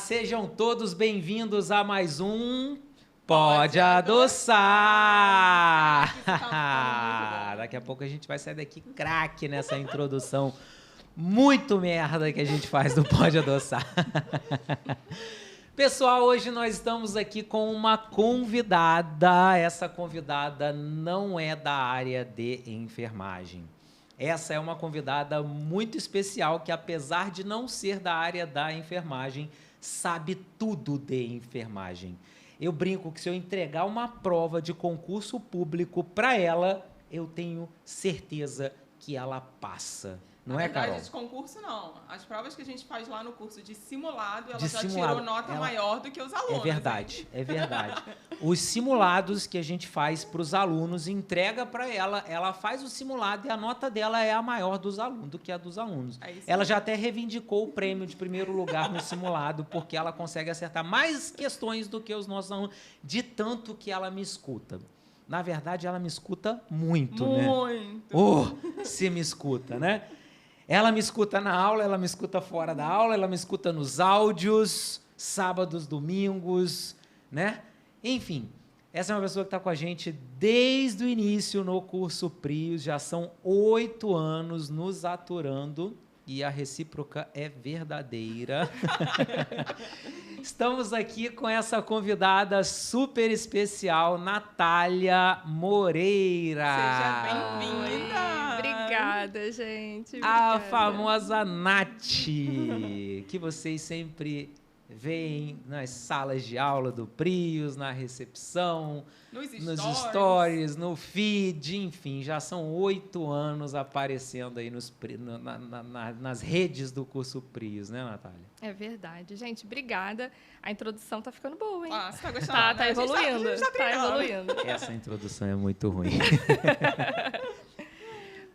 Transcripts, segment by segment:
sejam todos bem-vindos a mais um Pode Adoçar! Daqui a pouco a gente vai sair daqui craque nessa introdução muito merda que a gente faz do Pode Adoçar. Pessoal, hoje nós estamos aqui com uma convidada. Essa convidada não é da área de enfermagem. Essa é uma convidada muito especial que, apesar de não ser da área da enfermagem, sabe tudo de enfermagem. Eu brinco que se eu entregar uma prova de concurso público para ela, eu tenho certeza que ela passa. Não é, Carol? Na verdade, de concurso, não. As provas que a gente faz lá no curso de simulado, ela De já simulado, tirou nota maior do que os alunos. É verdade, hein? é verdade. Os simulados que a gente faz para os alunos, entrega para ela, ela faz o simulado e a nota dela é a maior dos alunos, do que a dos alunos. Ela já até reivindicou o prêmio de primeiro lugar no simulado, porque ela consegue acertar mais questões do que os nossos alunos, de tanto que ela me escuta. Na verdade, ela me escuta muito, né? Muito! Se me escuta, né? Ela me escuta na aula, ela me escuta fora da aula, ela me escuta nos áudios, sábados, domingos, né? Enfim, essa é uma pessoa que está com a gente desde o início no curso Prius, já são 8 anos nos aturando e a recíproca é verdadeira. Estamos aqui com essa convidada super especial, Natália Moreira. Seja bem-vinda! Obrigada, gente. A Obrigada. famosa Nath, que vocês sempre veem nas salas de aula do Prius, na recepção, nos stories, no feed, enfim, já são 8 anos aparecendo aí nas redes do curso Prius, né, Natália? É verdade. Gente, obrigada. A introdução tá ficando boa, hein? Ah, você tá gostando? Tá evoluindo. A gente tá evoluindo. Essa introdução é muito ruim.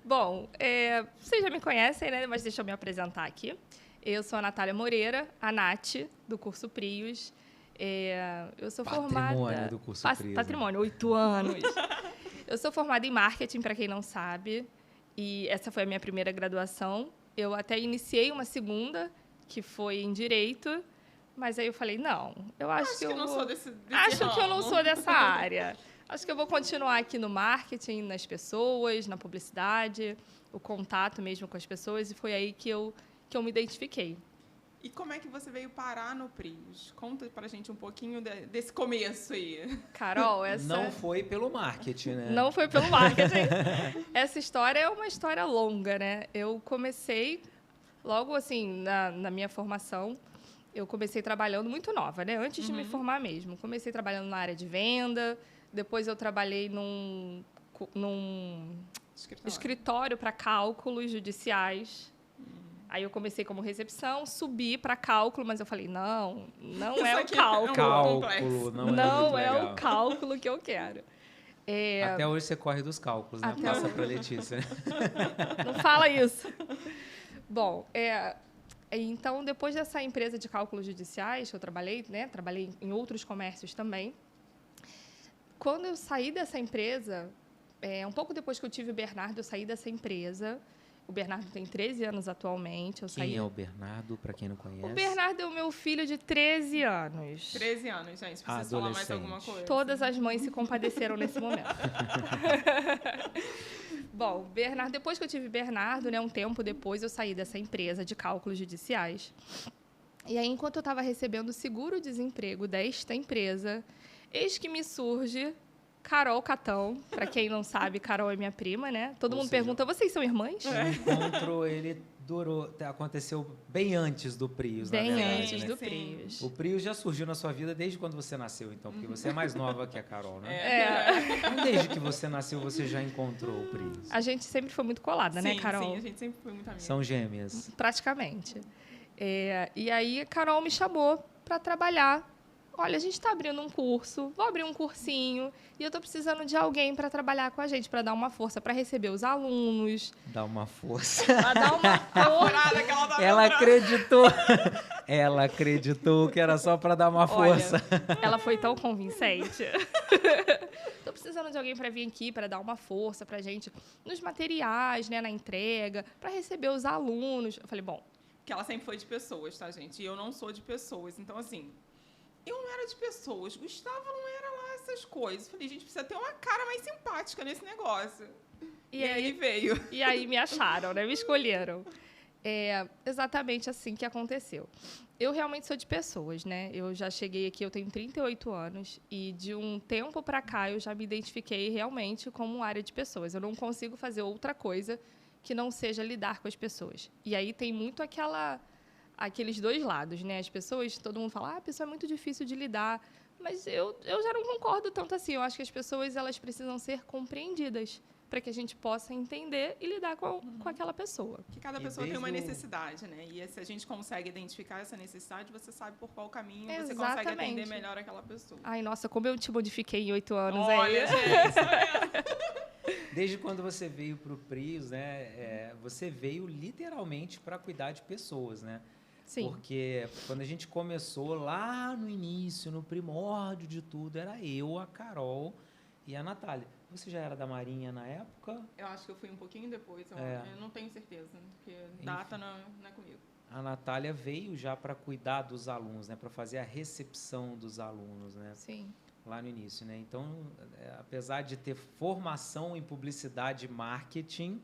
Bom, vocês já me conhecem, né? Mas deixa eu me apresentar aqui. Eu sou a Natália Moreira, a Nath, do curso Prius. Eu sou Patrimônio do curso Prius. Patrimônio, 8 anos. Eu sou formada em marketing, para quem não sabe. E essa foi a minha primeira graduação. Eu até iniciei uma segunda, que foi em Direito. Mas aí eu falei, não, eu acho que eu não sou desse Acho que eu não sou dessa área. Acho que eu vou continuar aqui no marketing, nas pessoas, na publicidade, o contato mesmo com as pessoas. E foi aí que eu me identifiquei. E como é que você veio parar no Prius? Conta pra gente um pouquinho desse começo aí. Carol, essa... Não foi pelo marketing, né? Não foi pelo marketing. Essa história é uma história longa, né? Eu comecei, logo assim, na minha formação, eu comecei trabalhando muito nova, né? Antes de me formar mesmo. Comecei trabalhando na área de venda, depois eu trabalhei num escritório para cálculos judiciais. Aí eu comecei como recepção, subi para cálculo, mas eu falei, não é o cálculo. Não é o cálculo que eu quero. Até hoje você corre dos cálculos, né? Passa para a Letícia. Não fala isso. Bom, então, depois dessa empresa de cálculos judiciais que eu trabalhei, né? Trabalhei em outros comércios também. Quando eu saí dessa empresa, um pouco depois que eu tive o Bernardo, eu saí dessa empresa. O Bernardo tem 13 anos atualmente. Quem é o Bernardo, para quem não conhece? O Bernardo é o meu filho de 13 anos. 13 anos, gente. Precisa falar mais alguma coisa? Todas as mães se compadeceram nesse momento. Bom, Bernardo, depois que eu tive Bernardo, né, um tempo depois, eu saí dessa empresa de cálculos judiciais. E aí, enquanto eu estava recebendo o seguro-desemprego desta empresa, eis que me surge Carol Catão. Para quem não sabe, Carol é minha prima, né? Todo mundo pergunta, vocês são irmãs? O encontro, ele aconteceu bem antes do Prius, na verdade. Bem antes né? do Prius. O Prius já surgiu na sua vida desde quando você nasceu, então, porque você é mais nova que a Carol, né? Então, desde que você nasceu, você já encontrou o Prius. A gente sempre foi muito colada, né, Carol? Sim, a gente sempre foi muito amiga. São gêmeas. Praticamente. E aí, a Carol me chamou para trabalhar. Olha, a gente está abrindo um curso, vou abrir um cursinho e eu estou precisando de alguém para trabalhar com a gente, para dar uma força, para receber os alunos. Dar uma força. Para dar uma força. Ela acreditou que era só para dar uma força. Olha, ela foi tão convincente. Estou precisando de alguém para vir aqui, para dar uma força para a gente nos materiais, né, na entrega, para receber os alunos. Eu falei, bom, que ela sempre foi de pessoas, tá, gente? E eu não sou de pessoas. Então, assim, eu não era de pessoas. Gustavo não era lá essas coisas. Falei, gente, precisa ter uma cara mais simpática nesse negócio. E aí veio. E aí me acharam, né? Me escolheram. É exatamente assim que aconteceu. Eu realmente sou de pessoas, né? Eu já cheguei aqui, eu tenho 38 anos, e de um tempo para cá eu já me identifiquei realmente como área de pessoas. Eu não consigo fazer outra coisa que não seja lidar com as pessoas. E aí tem muito aqueles dois lados, né? As pessoas, todo mundo fala, a pessoa é muito difícil de lidar. Mas eu já não concordo tanto assim. Eu acho que as pessoas elas precisam ser compreendidas para que a gente possa entender e lidar com aquela pessoa. Que cada pessoa tem uma necessidade, né? E se a gente consegue identificar essa necessidade, você sabe por qual caminho você consegue atender melhor aquela pessoa. Ai, nossa, como eu te modifiquei em 8 anos. Olha, gente, Desde quando você veio para o Prius, né? Você veio literalmente para cuidar de pessoas, né? Sim. Porque quando a gente começou lá no início, no primórdio de tudo, era eu, a Carol e a Natália. Você já era da Marinha na época? eu acho que eu fui um pouquinho depois. Eu não tenho certeza, porque data não é comigo. A Natália veio já para cuidar dos alunos, né? Para fazer a recepção dos alunos, né? Sim. Lá no início, né? Então, apesar de ter formação em publicidade e marketing,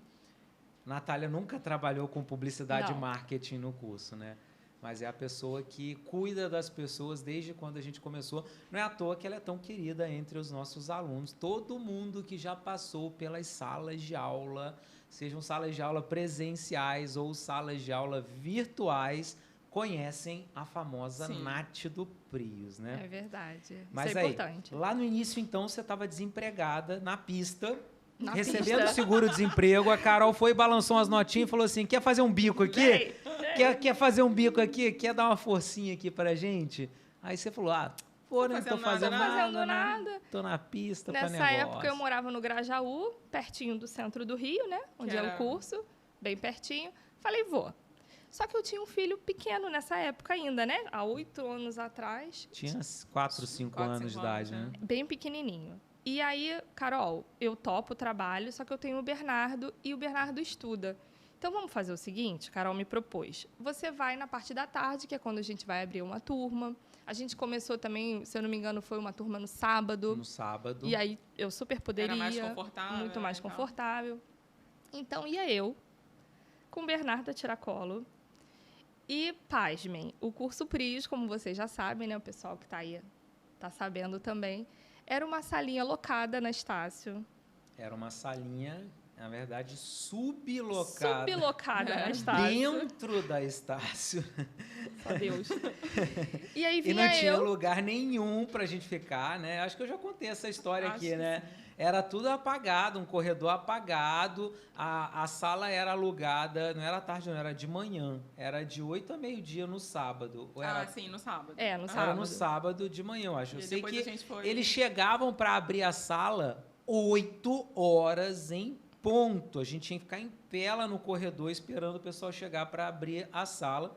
Natália nunca trabalhou com publicidade e marketing no curso, né? Mas é a pessoa que cuida das pessoas desde quando a gente começou. Não é à toa que ela é tão querida entre os nossos alunos. Todo mundo que já passou pelas salas de aula, sejam salas de aula presenciais ou salas de aula virtuais, conhecem a famosa Nath do Prius, né? É verdade. Mas isso é importante. Lá no início, então, você estava desempregada na pista, Na recebendo pista. seguro-desemprego. A Carol foi, balançou umas notinhas e falou assim, quer fazer um bico aqui? Quer fazer um bico aqui? Quer dar uma forcinha aqui pra gente? Aí você falou, não tô fazendo nada. Tô na pista pra negócio. Nessa época eu morava no Grajaú, pertinho do centro do Rio, né? Onde é o curso, bem pertinho. Falei, vou. Só que eu tinha um filho pequeno nessa época ainda, né? Há 8 anos atrás. Tinha 4, 5 anos de idade, né? Bem pequenininho. E aí, Carol, eu topo o trabalho, só que eu tenho o Bernardo e o Bernardo estuda. Então, vamos fazer o seguinte, Carol me propôs. Você vai na parte da tarde, que é quando a gente vai abrir uma turma. A gente começou também, se eu não me engano, foi uma turma no sábado. No sábado. E aí, eu super poderia. Era mais confortável. Muito mais confortável. Então, ia eu, com o Bernardo a tiracolo. E, pasmem, o curso Prius, como vocês já sabem, né? O pessoal que está aí está sabendo também, era uma salinha locada na Estácio. Era uma salinha, na verdade, sublocada. Sublocada na Estácio. Dentro da Estácio. Só Deus. E aí E vinha não tinha lugar nenhum pra gente ficar, né? Acho que eu já contei essa história aqui, né? Era tudo apagado, um corredor apagado, a sala era alugada, não era tarde, não, era de manhã. Era de 8 a meio-dia no sábado. Sim, no sábado. No sábado. Era no sábado de manhã, eu acho. Eu sei que foi... eles chegavam para abrir a sala 8 horas em ponto. A gente tinha que ficar em pé lá no corredor esperando o pessoal chegar para abrir a sala.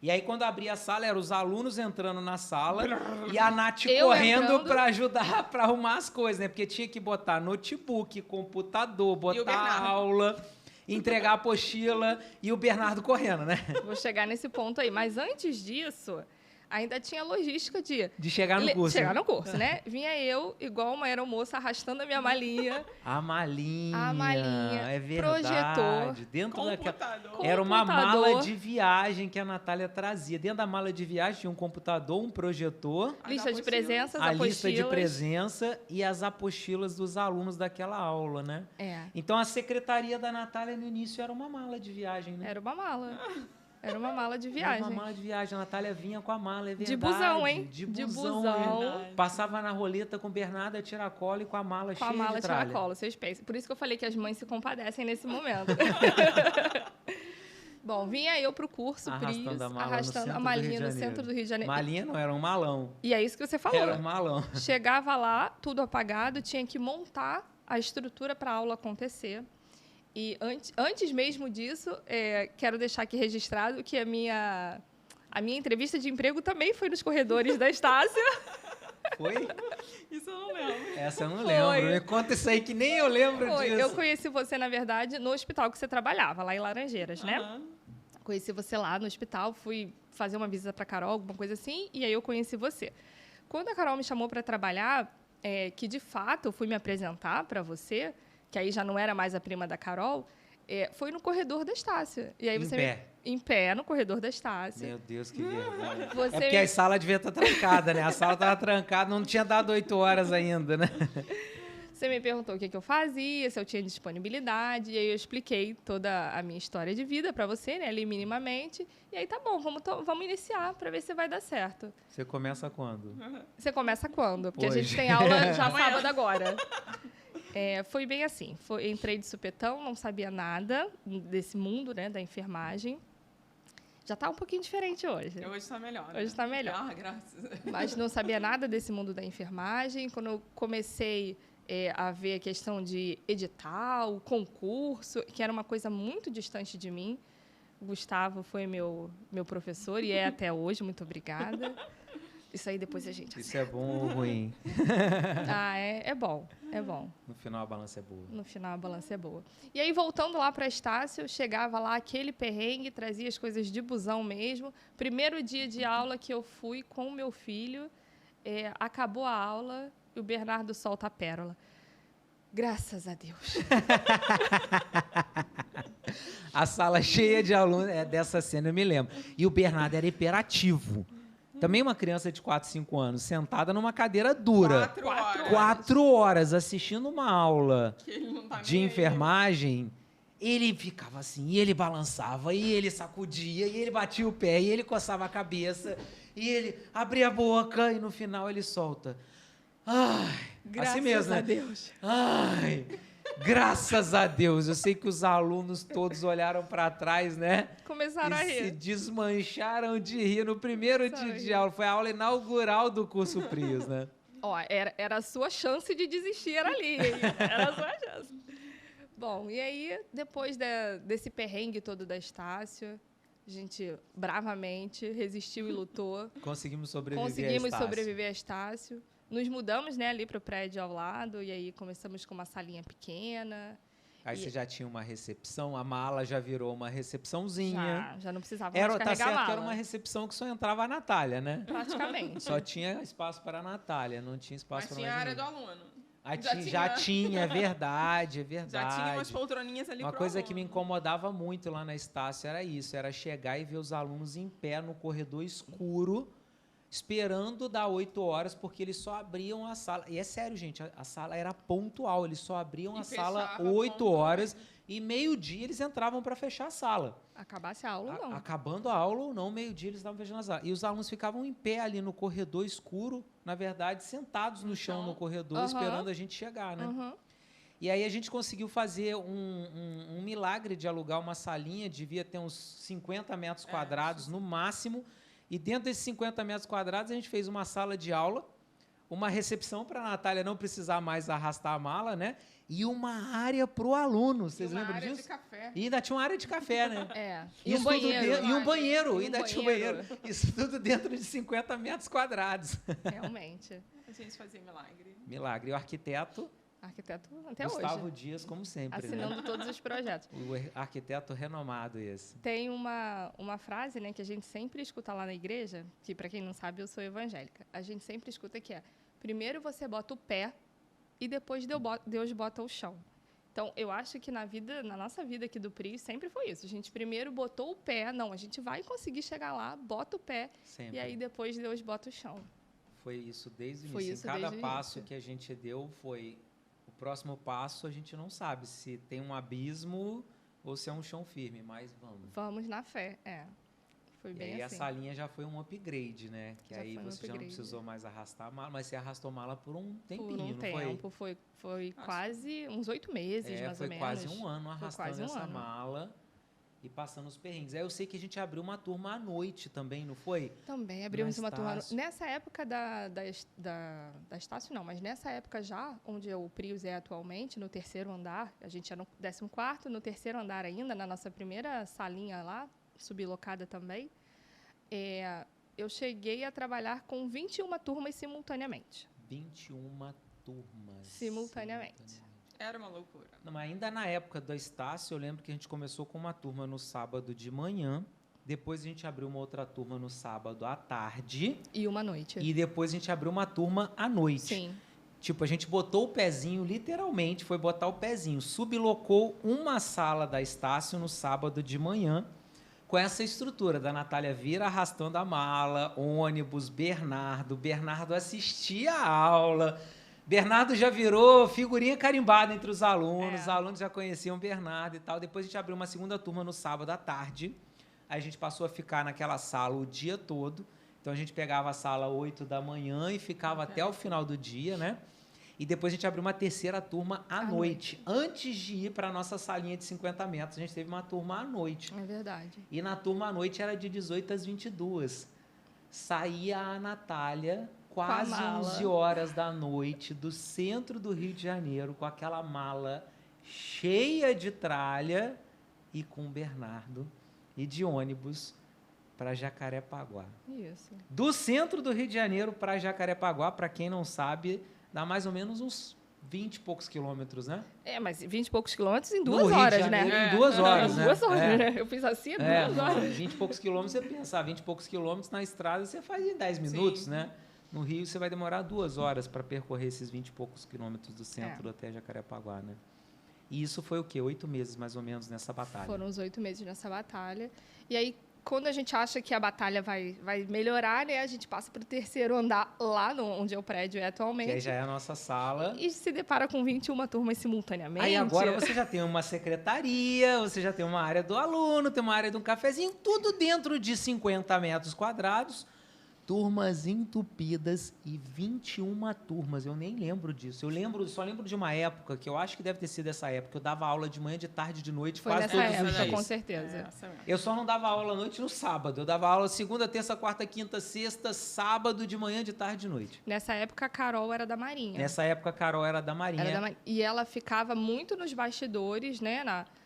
E aí, quando abria a sala, eram os alunos entrando na sala e a Nath correndo para ajudar, para arrumar as coisas, né? Porque tinha que botar notebook, computador, botar a aula, entregar a apostila e o Bernardo correndo, né? Vou chegar nesse ponto aí. Mas antes disso, ainda tinha logística de chegar no curso. Chegar no curso, né? Vinha eu, igual uma aeromoça, arrastando a minha malinha. A malinha. É verdade. Projetor. Dentro daquela... computador. Era uma mala de viagem que a Natália trazia. Dentro da mala de viagem tinha um computador, um projetor. Lista de presenças, a apostilas. lista de presença e as apostilas dos alunos daquela aula, né? Então, a secretaria da Natália, no início, era uma mala de viagem, né? Era uma mala. Era uma mala de viagem. Era uma mala de viagem. A Natália vinha com a mala, é verdade. De busão, hein? De busão. Passava na roleta com o Bernardo a tiracolo e com a mala cheia de tralha. Com a mala tiracolo, vocês pensam. Por isso que eu falei que as mães se compadecem nesse momento. Bom, vinha eu pro curso Prius, arrastando a malinha no centro do Rio de Janeiro. Malinha não, era um malão. E é isso que você falou. Era um malão. Chegava lá, tudo apagado, tinha que montar a estrutura para a aula acontecer. E antes mesmo disso, quero deixar aqui registrado que a minha entrevista de emprego também foi nos corredores da Estácio. Foi? Isso eu não lembro. Essa eu não lembro. Me conta isso aí que nem eu lembro disso. Eu conheci você, na verdade, no hospital que você trabalhava, lá em Laranjeiras, né? conheci você lá no hospital, fui fazer uma visita para Carol, alguma coisa assim, e aí eu conheci você. Quando a Carol me chamou para trabalhar, que de fato eu fui me apresentar para você, que aí já não era mais a prima da Carol, foi no corredor da Estácio. E aí Em você pé? Em pé, no corredor da Estácio. Meu Deus, que vergonha. Você É porque a sala devia estar trancada, né? A sala estava trancada, não tinha dado 8 horas ainda, né? Você me perguntou o que eu fazia, se eu tinha disponibilidade, e aí eu expliquei toda a minha história de vida para você, né, ali minimamente. E aí tá bom, vamos iniciar para ver se vai dar certo. Você começa quando? Você começa quando? Porque Hoje. a gente tem aula já sábado agora. Foi bem assim, entrei de supetão, não sabia nada desse mundo, né, da enfermagem. Já está um pouquinho diferente hoje. Hoje está melhor. Né? Hoje está melhor. Ah, graças. Mas não sabia nada desse mundo da enfermagem. Quando eu comecei a ver a questão de edital, concurso, que era uma coisa muito distante de mim. O Gustavo foi meu professor e é até hoje, muito obrigada. Isso aí depois a gente... Isso é bom ou ruim? É bom, é bom. No final a balança é boa. No final a balança é boa. E aí, voltando lá para Estácio, chegava lá aquele perrengue, trazia as coisas de busão mesmo. Primeiro dia de aula que eu fui com o meu filho, acabou a aula e o Bernardo solta a pérola. Graças a Deus. A sala cheia de alunos, dessa cena eu me lembro. E o Bernardo era hiperativo. Também uma criança de 4, 5 anos, sentada numa cadeira dura. 4 horas. 4 horas assistindo uma aula Que ele não tá de nem enfermagem. Ele ficava assim, e ele balançava, e ele sacudia, e ele batia o pé, e ele coçava a cabeça, e ele abria a boca, e no final ele solta. Ai, Graças assim mesmo, a né? Deus. Ai, graças a Deus. Eu sei que os alunos todos olharam para trás, né? Começaram a E se rir. desmancharam de rir no primeiro dia de aula. Foi a aula inaugural do curso PRIOS, né? Ó, era a sua chance de desistir, era ali. Era a sua chance. Bom, e aí, depois desse perrengue todo da Estácio, a gente bravamente resistiu e lutou. Conseguimos sobreviver Conseguimos a Estácio. sobreviver a Estácio. Nos mudamos, né, ali para o prédio ao lado, e aí começamos com uma salinha pequena. Você já tinha uma recepção, a mala já virou uma recepçãozinha. Já não precisava Era, mais tá carregar a certo mala. que era uma recepção que só entrava a Natália, né? Praticamente. Só tinha espaço para a Natália, não tinha espaço Mas para tinha a mais área do ninguém. aluno. Já tinha, é verdade, é Já verdade. tinha umas poltroninhas ali Uma pro coisa aluno. que me incomodava muito lá na Estácio era isso, era chegar e ver os alunos em pé no corredor escuro, esperando dar 8 horas, porque eles só abriam a sala. E é sério, gente, a sala era pontual, eles só abriam a sala fechava 8 horas pontualmente. e meio-dia eles entravam para fechar a sala. Acabasse a aula, não. Acabando a aula ou não, meio-dia eles estavam fechando a sala. E os alunos ficavam em pé ali no corredor escuro, na verdade, sentados no chão no corredor, esperando a gente chegar, né? Uhum. E aí a gente conseguiu fazer um milagre de alugar uma salinha, devia ter uns 50 metros quadrados no máximo, e dentro desses 50 metros quadrados a gente fez uma sala de aula, uma recepção para a Natália não precisar mais arrastar a mala, né? E uma área para o aluno, vocês lembram área disso? de café. E ainda tinha uma área de café, né? E um Isso tudo banheiro. e um banheiro, E um ainda tinha um banheiro. Isso tudo dentro de 50 metros quadrados. Realmente. A gente fazia milagre. Milagre. E o arquiteto, Arquiteto até Gustavo hoje. Dias, como sempre, Assinando né? todos os projetos. O arquiteto renomado esse. Tem uma frase, né, que a gente sempre escuta lá na igreja, que, para quem não sabe, eu sou evangélica. A gente sempre escuta que é: primeiro você bota o pé e depois Deus bota o chão. Então, eu acho que na nossa vida aqui do PRI, sempre foi isso. A gente primeiro botou o pé, não, a gente vai conseguir chegar lá, bota o pé, Sempre. e aí depois Deus bota o chão. Foi isso desde o Foi início. isso Em cada desde o passo início. que a gente deu foi... O próximo passo a gente não sabe se tem um abismo ou se é um chão firme, mas vamos. Vamos na fé, Foi E bem aí assim. a salinha já foi um upgrade, né? Que Já aí foi um você já não upgrade. precisou mais arrastar a mala, mas você arrastou a mala por um tempinho, Por um não tempo, foi quase uns 8 meses, mais foi ou menos. quase um ano Foi arrastando quase um essa ano. mala e passando os perrengues. Aí eu sei que a gente abriu uma turma à noite também, não foi? Também abrimos Na uma turma. Estácio. Nessa época da Estácio, não, mas nessa época já, onde o Prius é atualmente, no 3º andar, a gente é no 14º, no 3º andar ainda, na nossa primeira salinha lá, sublocada também, eu cheguei a trabalhar com 21 turmas simultaneamente. 21 turmas. Simultaneamente. Era uma loucura. Não, mas ainda na época da Estácio, eu lembro que a gente começou com uma turma no sábado de manhã Depois a gente abriu uma outra turma no sábado à tarde. E uma noite. E depois a gente abriu uma turma à noite. Sim. Tipo, a gente botou o pezinho, literalmente, foi botar o pezinho. Sublocou uma sala da Estácio no sábado de manhã, com essa estrutura da Natália vir arrastando a mala, ônibus, Bernardo. Bernardo assistia a aula. Bernardo já virou figurinha carimbada entre os alunos. Os alunos já conheciam o Bernardo e tal. Depois a gente abriu uma segunda turma no sábado à tarde. Aí a gente passou a ficar naquela sala o dia todo. Então a gente pegava a sala 8 da manhã e ficava até o final do dia, né? E depois a gente abriu uma terceira turma à noite. Antes de ir para a nossa salinha de 50 metros, a gente teve uma turma à noite. É verdade. E na turma à noite era de 18 às 22. Saía a Natália quase 11 horas da noite do centro do Rio de Janeiro com aquela mala cheia de tralha e com o Bernardo e de ônibus para Jacarepaguá. Isso. Do centro do Rio de Janeiro para Jacarepaguá, para quem não sabe, dá mais ou menos uns 20 e poucos quilômetros, né? Mas 20 e poucos quilômetros em No 2 Rio de horas, Janeiro, né? Em 2 horas, né? 2 horas, né? Eu fiz assim, 2 horas. 20 e poucos quilômetros, você pensa, 20 e poucos quilômetros na estrada você faz em 10 minutos, né? No Rio você vai demorar 2 horas para percorrer esses 20 e poucos quilômetros do centro até Jacarepaguá, né? E isso foi o quê? 8 meses, mais ou menos, nessa batalha. Foram os 8 meses nessa batalha. E aí, quando a gente acha que a batalha vai melhorar, né? A gente passa para o terceiro andar, lá onde é o prédio atualmente. Que aí já é a nossa sala. E se depara com 21 turmas simultaneamente. Aí agora você já tem uma secretaria, você já tem uma área do aluno, tem uma área de um cafezinho, tudo dentro de 50 metros quadrados. Turmas entupidas e 21 turmas. Eu nem lembro disso. Só lembro de uma época, que eu acho que deve ter sido essa época, eu dava aula de manhã, de tarde, de noite, Foi quase nessa todos os época, dias. com certeza. Eu só não dava aula à noite no sábado. Eu dava aula segunda, terça, quarta, quinta, sexta, sábado, de manhã, de tarde, de noite. Nessa época, a Carol era da Marinha. Nessa época, a Carol era da Marinha. E ela ficava muito nos bastidores, né?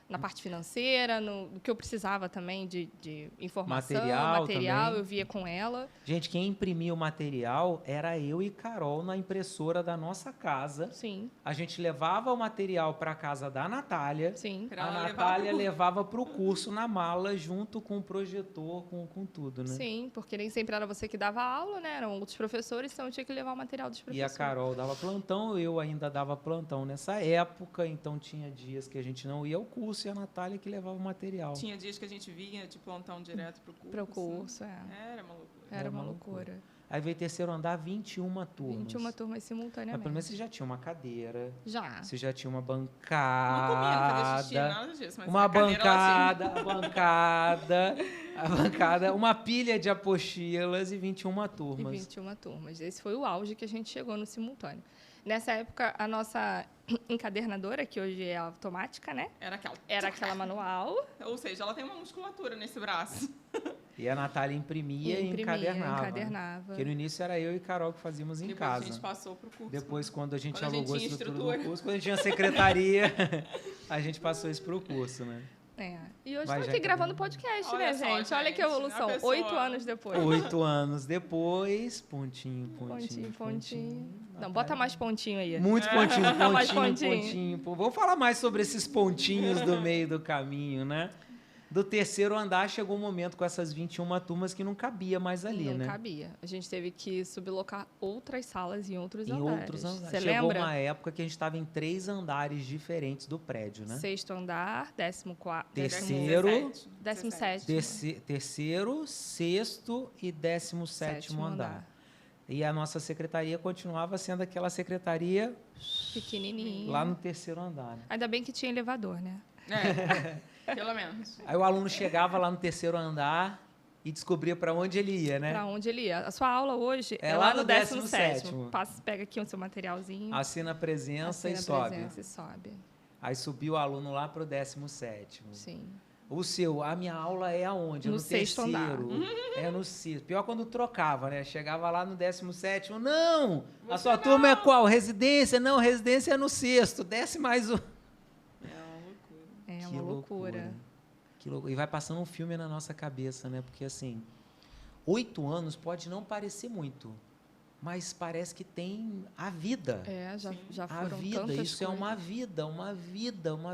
Na parte financeira, no que eu precisava também de informação, material também. Eu via com ela. Gente, quem imprimia o material era eu e Carol na impressora da nossa casa. Sim. A gente levava o material para a casa da Natália. Sim. A Natália levava para o curso na mala, junto com o projetor, com tudo, né? Sim, porque nem sempre era você que dava aula, né? Eram outros professores, então eu tinha que levar o material dos professores. E a Carol dava plantão, eu ainda dava plantão nessa época, então tinha dias que a gente não ia ao curso e a Natália que levava o material. Tinha dias que a gente vinha de plantão direto pro curso. Pro curso, Era uma loucura. Era uma loucura. Aí veio terceiro andar, 21 turmas. 21 turmas simultaneamente. Mas pelo menos você já tinha uma cadeira. Já. Você já tinha uma bancada. Não comia, não fazia xixi, nada disso. Mas uma a bancada, a bancada, uma pilha de apostilas e 21 turmas. E 21 turmas. Esse foi o auge que a gente chegou no simultâneo. Nessa época, a nossa encadernadora, que hoje é automática, né? Era aquela manual. Ou seja, ela tem uma musculatura nesse braço. E a Natália imprimia e encadernava. Porque no início era eu e Carol que fazíamos em casa. Depois a gente passou pro curso. Depois, quando a gente alugou a estrutura do curso, quando a gente tinha secretaria, a gente passou isso pro curso, né? E hoje estamos aqui gravando podcast, né, gente? Olha que evolução. 8 anos depois. 8 anos depois, pontinho. Não, bota mais pontinho aí. Muitos pontinho. Vou falar mais sobre esses pontinhos do meio do caminho, né? Do terceiro andar chegou um momento com essas 21 turmas que não cabia mais ali, né? Não cabia. A gente teve que sublocar outras salas em outros andares. Você Chegou lembra? uma época que a gente estava em 3 andares diferentes do prédio, né? 6º andar, 14º... Terceiro... 17º. Terceiro, 6º e 17º andar. E a nossa secretaria continuava sendo aquela secretaria... pequenininha. Lá no terceiro andar. Né? Ainda bem que tinha elevador, né? Pelo menos. Aí o aluno chegava lá no terceiro andar e descobria para onde ele ia, né? Para onde ele ia. A sua aula hoje é lá no 17º. Pega aqui o seu materialzinho. Assina a presença e sobe. Aí subiu o aluno lá para o 17º. Sim. O seu, a minha aula é aonde? No terceiro. Andar. É no sexto. Pior quando trocava, né? Chegava lá no 17º. Não! A sua turma é qual? Residência? Não, residência é no sexto. Desce mais um. É uma loucura. Que loucura. E vai passando um filme na nossa cabeça, né? Porque, assim, 8 anos pode não parecer muito, mas parece que tem a vida. Já A foram vida, tantas isso é coisas. uma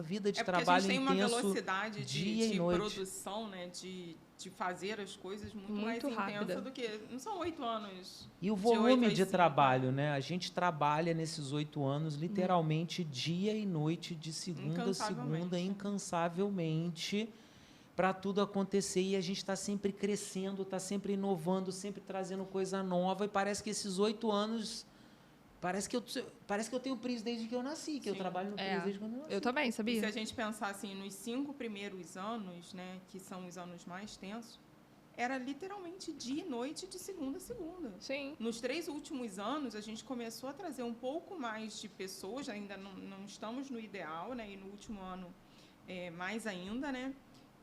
vida de É porque trabalho a gente tem uma intenso, velocidade dia e de noite. produção, né? De fazer as coisas muito mais rápida. intensa do que... Não são 8 anos. E o de 8 volume às de 5, trabalho, né? A gente trabalha nesses 8 anos, literalmente, dia e noite, de segunda a segunda, incansavelmente, para tudo acontecer. E a gente está sempre crescendo, está sempre inovando, sempre trazendo coisa nova. E parece que esses 8 anos... Parece que eu tenho PRIS desde que eu nasci, que eu trabalho no PRIS desde quando eu nasci. Eu também, E sabia? se a gente pensar assim, nos 5 primeiros anos, né? Que são os anos mais tensos, era literalmente dia e noite, de segunda a segunda. Sim. Nos 3 últimos anos, a gente começou a trazer um pouco mais de pessoas, ainda não estamos no ideal, né? E no último ano, mais ainda, né?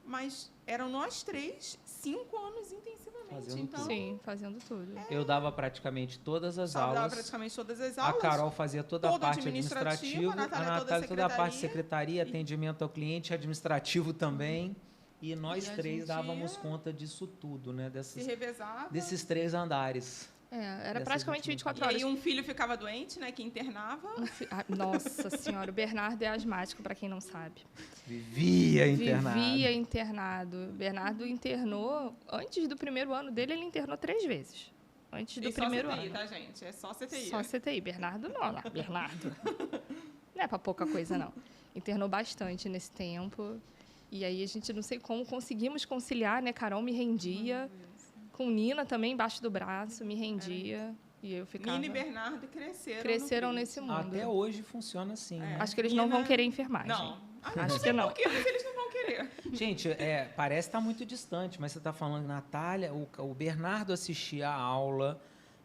Mas eram nós 3, 5 anos intensivamente. Fazendo então, tudo. Sim, fazendo tudo. Eu dava praticamente todas as dava aulas. praticamente todas as A aulas. Carol fazia toda a toda parte administrativa, administrativa, a Natália toda a parte de secretaria. secretaria, atendimento ao cliente, administrativo também. E nós E a 3 gente dávamos conta disso tudo, né? Se revezava. Desses 3 andares. Era Dessas praticamente últimas 24 E horas. aí um filho ficava doente, né? Que internava. Nossa senhora, o Bernardo é asmático, para quem não sabe. Vivia internado. Vivia internado. O Bernardo internou, antes do primeiro ano dele, ele internou 3 vezes. Antes do primeiro só CTI, ano. tá, gente? É só CTI. Só CTI. Bernardo não, lá. Bernardo. Não é pra pouca coisa, não. Internou bastante nesse tempo. E aí a gente não sei como conseguimos conciliar, né? Carol me rendia. Com Nina também embaixo do braço, me rendia. E eu ficava... Nina e Bernardo cresceram no nesse mundo. Até hoje funciona assim, né? Acho que eles não vão querer enfermagem. Não. Acho que não. Por quê? Porque eles não vão querer. Gente, parece estar muito distante, mas você está falando, Natália, o Bernardo assistia a aula,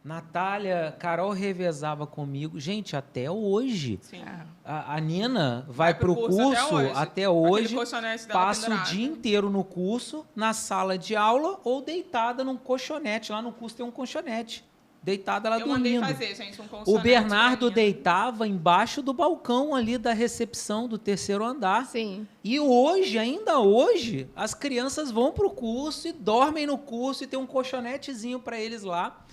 Natália, Carol revezava comigo. Gente, até hoje. Sim. A Nina vai pro curso até Aquele hoje, colchonete dela passa o pendurado. dia inteiro no curso, na sala de aula ou deitada num colchonete. Lá no curso tem um colchonete. Deitada lá Eu mandei dormindo. fazer, gente, um colchonete. O Bernardo pra Nina. deitava embaixo do balcão ali da recepção do 3º andar. Sim. E hoje, ainda hoje, as crianças vão pro curso e dormem no curso e tem um colchonetezinho para eles lá.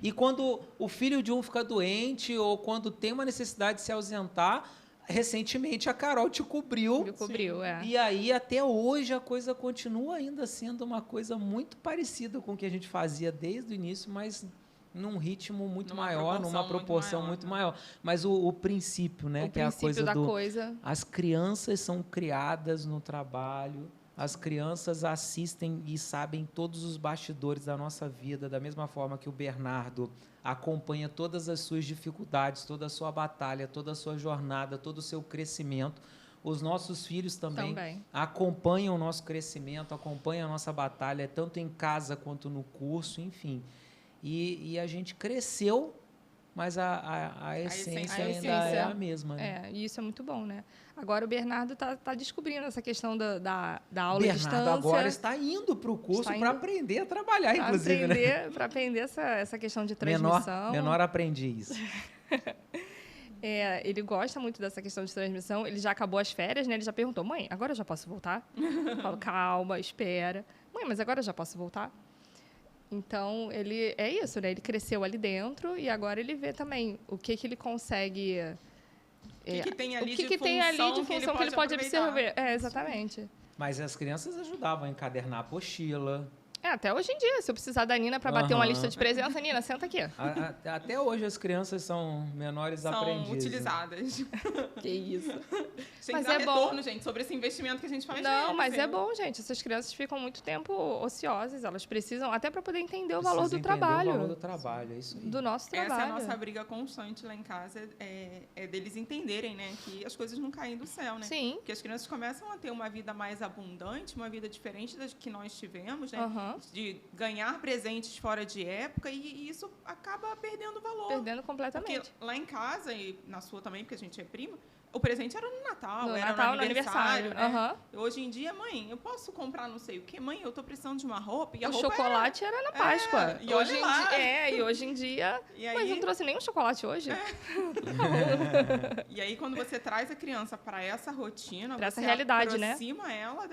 E quando o filho de um fica doente ou quando tem uma necessidade de se ausentar, recentemente a Carol te cobriu. Me cobriu, E aí, até hoje, a coisa continua ainda sendo uma coisa muito parecida com o que a gente fazia desde o início, mas num ritmo muito maior, numa proporção muito maior. Mas o princípio, né? Que é a coisa da coisa. As crianças são criadas no trabalho, as crianças assistem e sabem todos os bastidores da nossa vida, da mesma forma que o Bernardo acompanha todas as suas dificuldades, toda a sua batalha, toda a sua jornada, todo o seu crescimento. Os nossos filhos também acompanham o nosso crescimento, acompanham a nossa batalha, tanto em casa quanto no curso, enfim. E a gente cresceu, mas a essência ainda é a mesma. Né? E isso é muito bom, né? Agora o Bernardo tá descobrindo essa questão da aula à distância. Bernardo agora está indo para o curso para aprender a trabalhar, inclusive. Para aprender essa questão de transmissão. Menor aprendiz. Ele gosta muito dessa questão de transmissão. Ele já acabou as férias, né? Ele já perguntou, mãe, agora eu já posso voltar? Eu falo, calma, espera. Mãe, mas agora eu já posso voltar? Então, ele é isso, né? Ele cresceu ali dentro e agora ele vê também o que ele consegue... O que tem ali de função que ele pode absorver. Exatamente. Mas as crianças ajudavam a encadernar a apostila. Até hoje em dia, se eu precisar da Nina para bater uma lista de presença, Nina, senta aqui. Até hoje as crianças são menores aprendizes. São utilizadas. Que isso. Tem que dar retorno, gente, sobre esse investimento que a gente faz. Não, mas é bom, gente. Essas crianças ficam muito tempo ociosas. Elas precisam, até para poder entender o valor do trabalho. O valor do trabalho, é isso aí. Do nosso trabalho. Essa é a nossa briga constante lá em casa, é deles entenderem, né, que as coisas não caem do céu, né? Sim. Porque as crianças começam a ter uma vida mais abundante, uma vida diferente das que nós tivemos, né? De ganhar presentes fora de época e isso acaba perdendo valor. Perdendo completamente. Porque lá em casa, e na sua também, porque a gente é prima, o presente era no Natal, no no aniversário. Né? Hoje em dia, mãe, eu posso comprar não sei o quê? Mãe, eu tô precisando de uma roupa. E o chocolate era na Páscoa. E hoje e hoje em dia... Mas não trouxe nenhum chocolate hoje. E aí, quando você traz a criança para essa rotina, pra você essa realidade, aproxima ela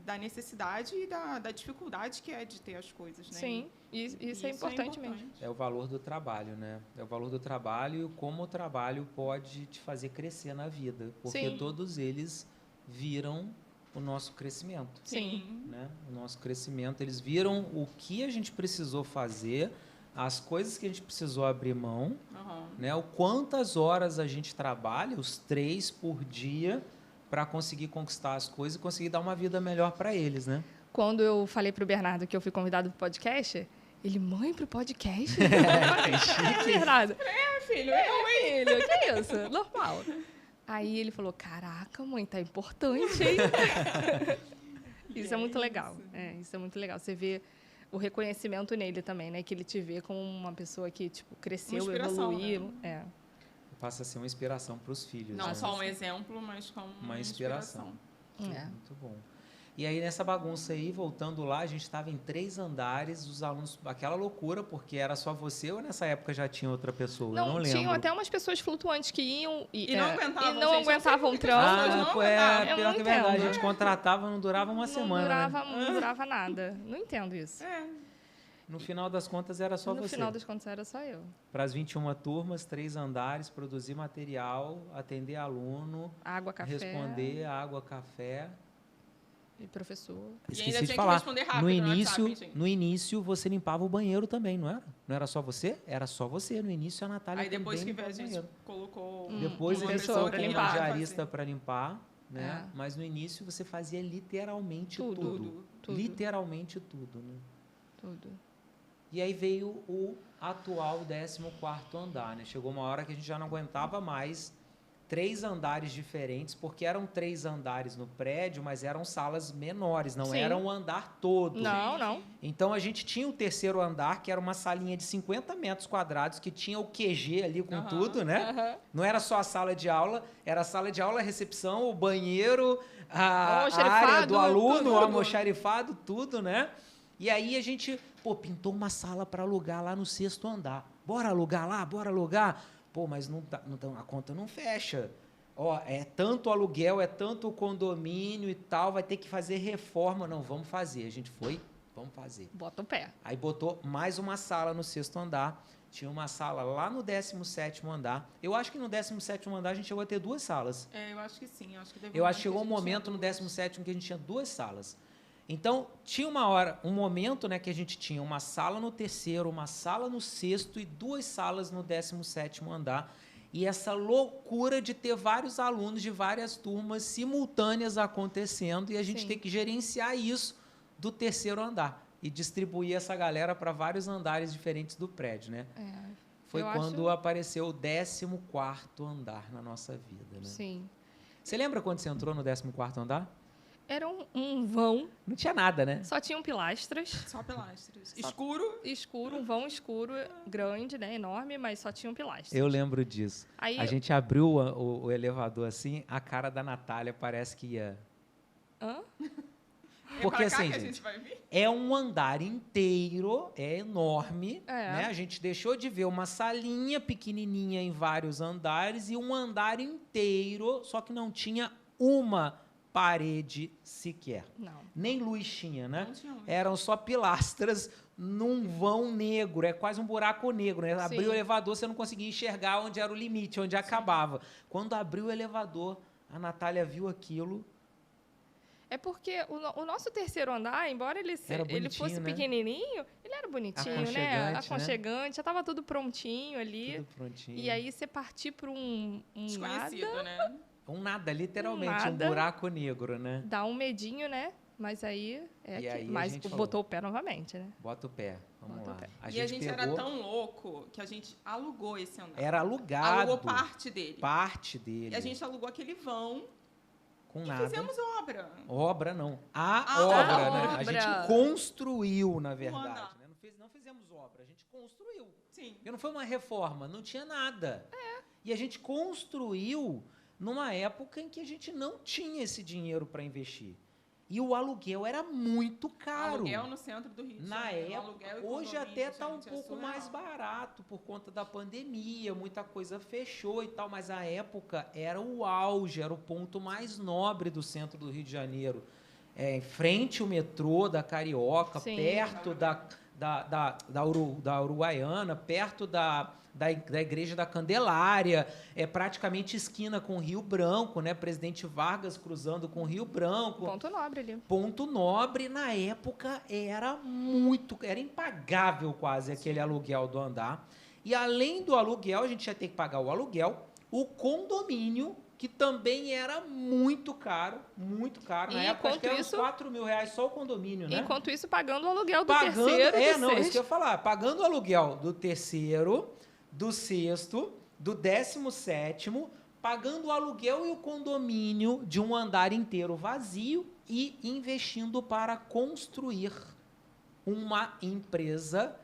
da necessidade e da dificuldade que é de ter as coisas, né? Sim. Isso é importante mesmo. É o valor do trabalho, né? É o valor do trabalho e como o trabalho pode te fazer crescer na vida. Porque Sim. todos eles viram o nosso crescimento. Sim. Né? O nosso crescimento. Eles viram o que a gente precisou fazer, as coisas que a gente precisou abrir mão, né? O quantas horas a gente trabalha, os 3 por dia, para conseguir conquistar as coisas e conseguir dar uma vida melhor para eles, né? Quando eu falei pro Bernardo que eu fui convidado pro podcast, ele, mãe, pro podcast? Bernardo. Filho, Filho, que isso? Normal. Aí ele falou, caraca, mãe, tá importante, hein? Isso é muito legal. Isso é muito legal. Você vê o reconhecimento nele também, né? Que ele te vê como uma pessoa que, tipo, cresceu, evoluiu. Né? Passa a ser uma inspiração para os filhos. Não né? só um exemplo, mas como uma inspiração. Muito bom. E aí, nessa bagunça aí, voltando lá, a gente estava em 3 andares, os alunos, aquela loucura, porque era só você ou nessa época já tinha outra pessoa? Eu não lembro. Tinham até umas pessoas flutuantes que iam e não aguentavam, não aguentavam o tranco. Pior que é verdade, a gente contratava, não durava uma semana. Não durava nada. Não entendo isso. No final das contas, era só você. No final das contas, era só eu. Para as 21 turmas, 3 andares, produzir material, atender aluno, água, café. Responder, água, café. E professor. Esqueci de falar. No início, você limpava o banheiro também, não era? Não era só você? Era só você. No início, a Natália aí depois também que a gente colocou depois uma eles pessoa colocou uma diarista para limpar, né? Mas no início você fazia literalmente tudo. Literalmente tudo, né? Tudo. E aí veio o atual 14º andar, né? Chegou uma hora que a gente já não aguentava mais 3 andares diferentes, porque eram 3 andares no prédio, mas eram salas menores, não era um andar todo. Não. Então, a gente tinha o 3º andar, que era uma salinha de 50 metros quadrados, que tinha o QG ali com tudo, né? Não era só a sala de aula, era a sala de aula, a recepção, o banheiro, a área do aluno, o almoxarifado, tudo, né? E aí a gente, pintou uma sala para alugar lá no 6º andar. Bora alugar lá? Bora alugar? Mas a conta não fecha. É tanto aluguel, é tanto condomínio e tal, vai ter que fazer reforma. Não, vamos fazer. A gente foi, vamos fazer. Bota o pé. Aí botou mais uma sala no 6º andar. Tinha uma sala lá no 17º andar. Eu acho que no 17º andar a gente chegou a ter 2 salas. Eu acho que sim. Eu acho que chegou um momento no 17º que a gente tinha 2 salas. Então, tinha um momento, né, que a gente tinha uma sala no 3º, uma sala no 6º e 2 salas no 17º andar. E essa loucura de ter vários alunos de várias turmas simultâneas acontecendo e a gente ter que gerenciar isso do 3º andar e distribuir essa galera para vários andares diferentes do prédio, né? Foi quando apareceu o 14º andar na nossa vida, né? Sim. Você lembra quando você entrou no 14º andar? Era um vão. Não tinha nada, né? Só tinham pilastras. Só pilastras. Escuro, um vão escuro, grande, né? Enorme, mas só tinham pilastras. Eu lembro disso. Aí a gente abriu o elevador assim, a cara da Natália parece que ia... Hã? Porque assim, gente, é um andar inteiro, é enorme, né? A gente deixou de ver uma salinha pequenininha em vários andares e um andar inteiro, só que não tinha uma parede sequer. Não. Nem luz tinha, né? Não tinha luz. Eram só pilastras num vão negro, é quase um buraco negro, né? Abriu o elevador, você não conseguia enxergar onde era o limite, onde acabava. Quando abriu o elevador, a Natália viu aquilo. É porque o nosso 3º andar, embora ele fosse pequenininho, ele era bonitinho, né? Aconchegante, já estava tudo prontinho ali. Tudo prontinho. E aí você partir para um desconhecido, nada, né? Um nada, literalmente, um buraco negro, né? Dá um medinho, né? Mas aí mas botou o pé novamente, né? Bota o pé, vamos lá. A gente era tão louco que a gente alugou esse andar. Era alugado. Alugou parte dele. Parte dele. E a gente alugou aquele vão. Com nada. Fizemos obra. Obra não. A obra, né? A gente construiu, na verdade. Né? Não fizemos obra, a gente construiu. Sim. Porque não foi uma reforma, não tinha nada. E a gente construiu numa época em que a gente não tinha esse dinheiro para investir. E o aluguel era muito caro. Aluguel no centro do Rio de Janeiro. Na época, hoje até está um pouco mais barato por conta da pandemia, muita coisa fechou e tal, mas a época era o auge, era o ponto mais nobre do centro do Rio de Janeiro. Em frente ao metrô da Carioca, perto da Uruguaiana, perto da Igreja da Candelária, praticamente esquina com o Rio Branco, né? Presidente Vargas cruzando com o Rio Branco. Ponto Nobre ali. Ponto Nobre, na época, era impagável quase aquele aluguel do andar. E além do aluguel, a gente ia ter que pagar o aluguel, o condomínio, que também era muito caro. Na época, acho que era uns R$4.000 só o condomínio, né? Enquanto isso, pagando o aluguel do terceiro, isso que eu ia falar. Pagando o aluguel do terceiro, do sexto, do 17º, pagando o aluguel e o condomínio de um andar inteiro vazio e investindo para construir uma empresa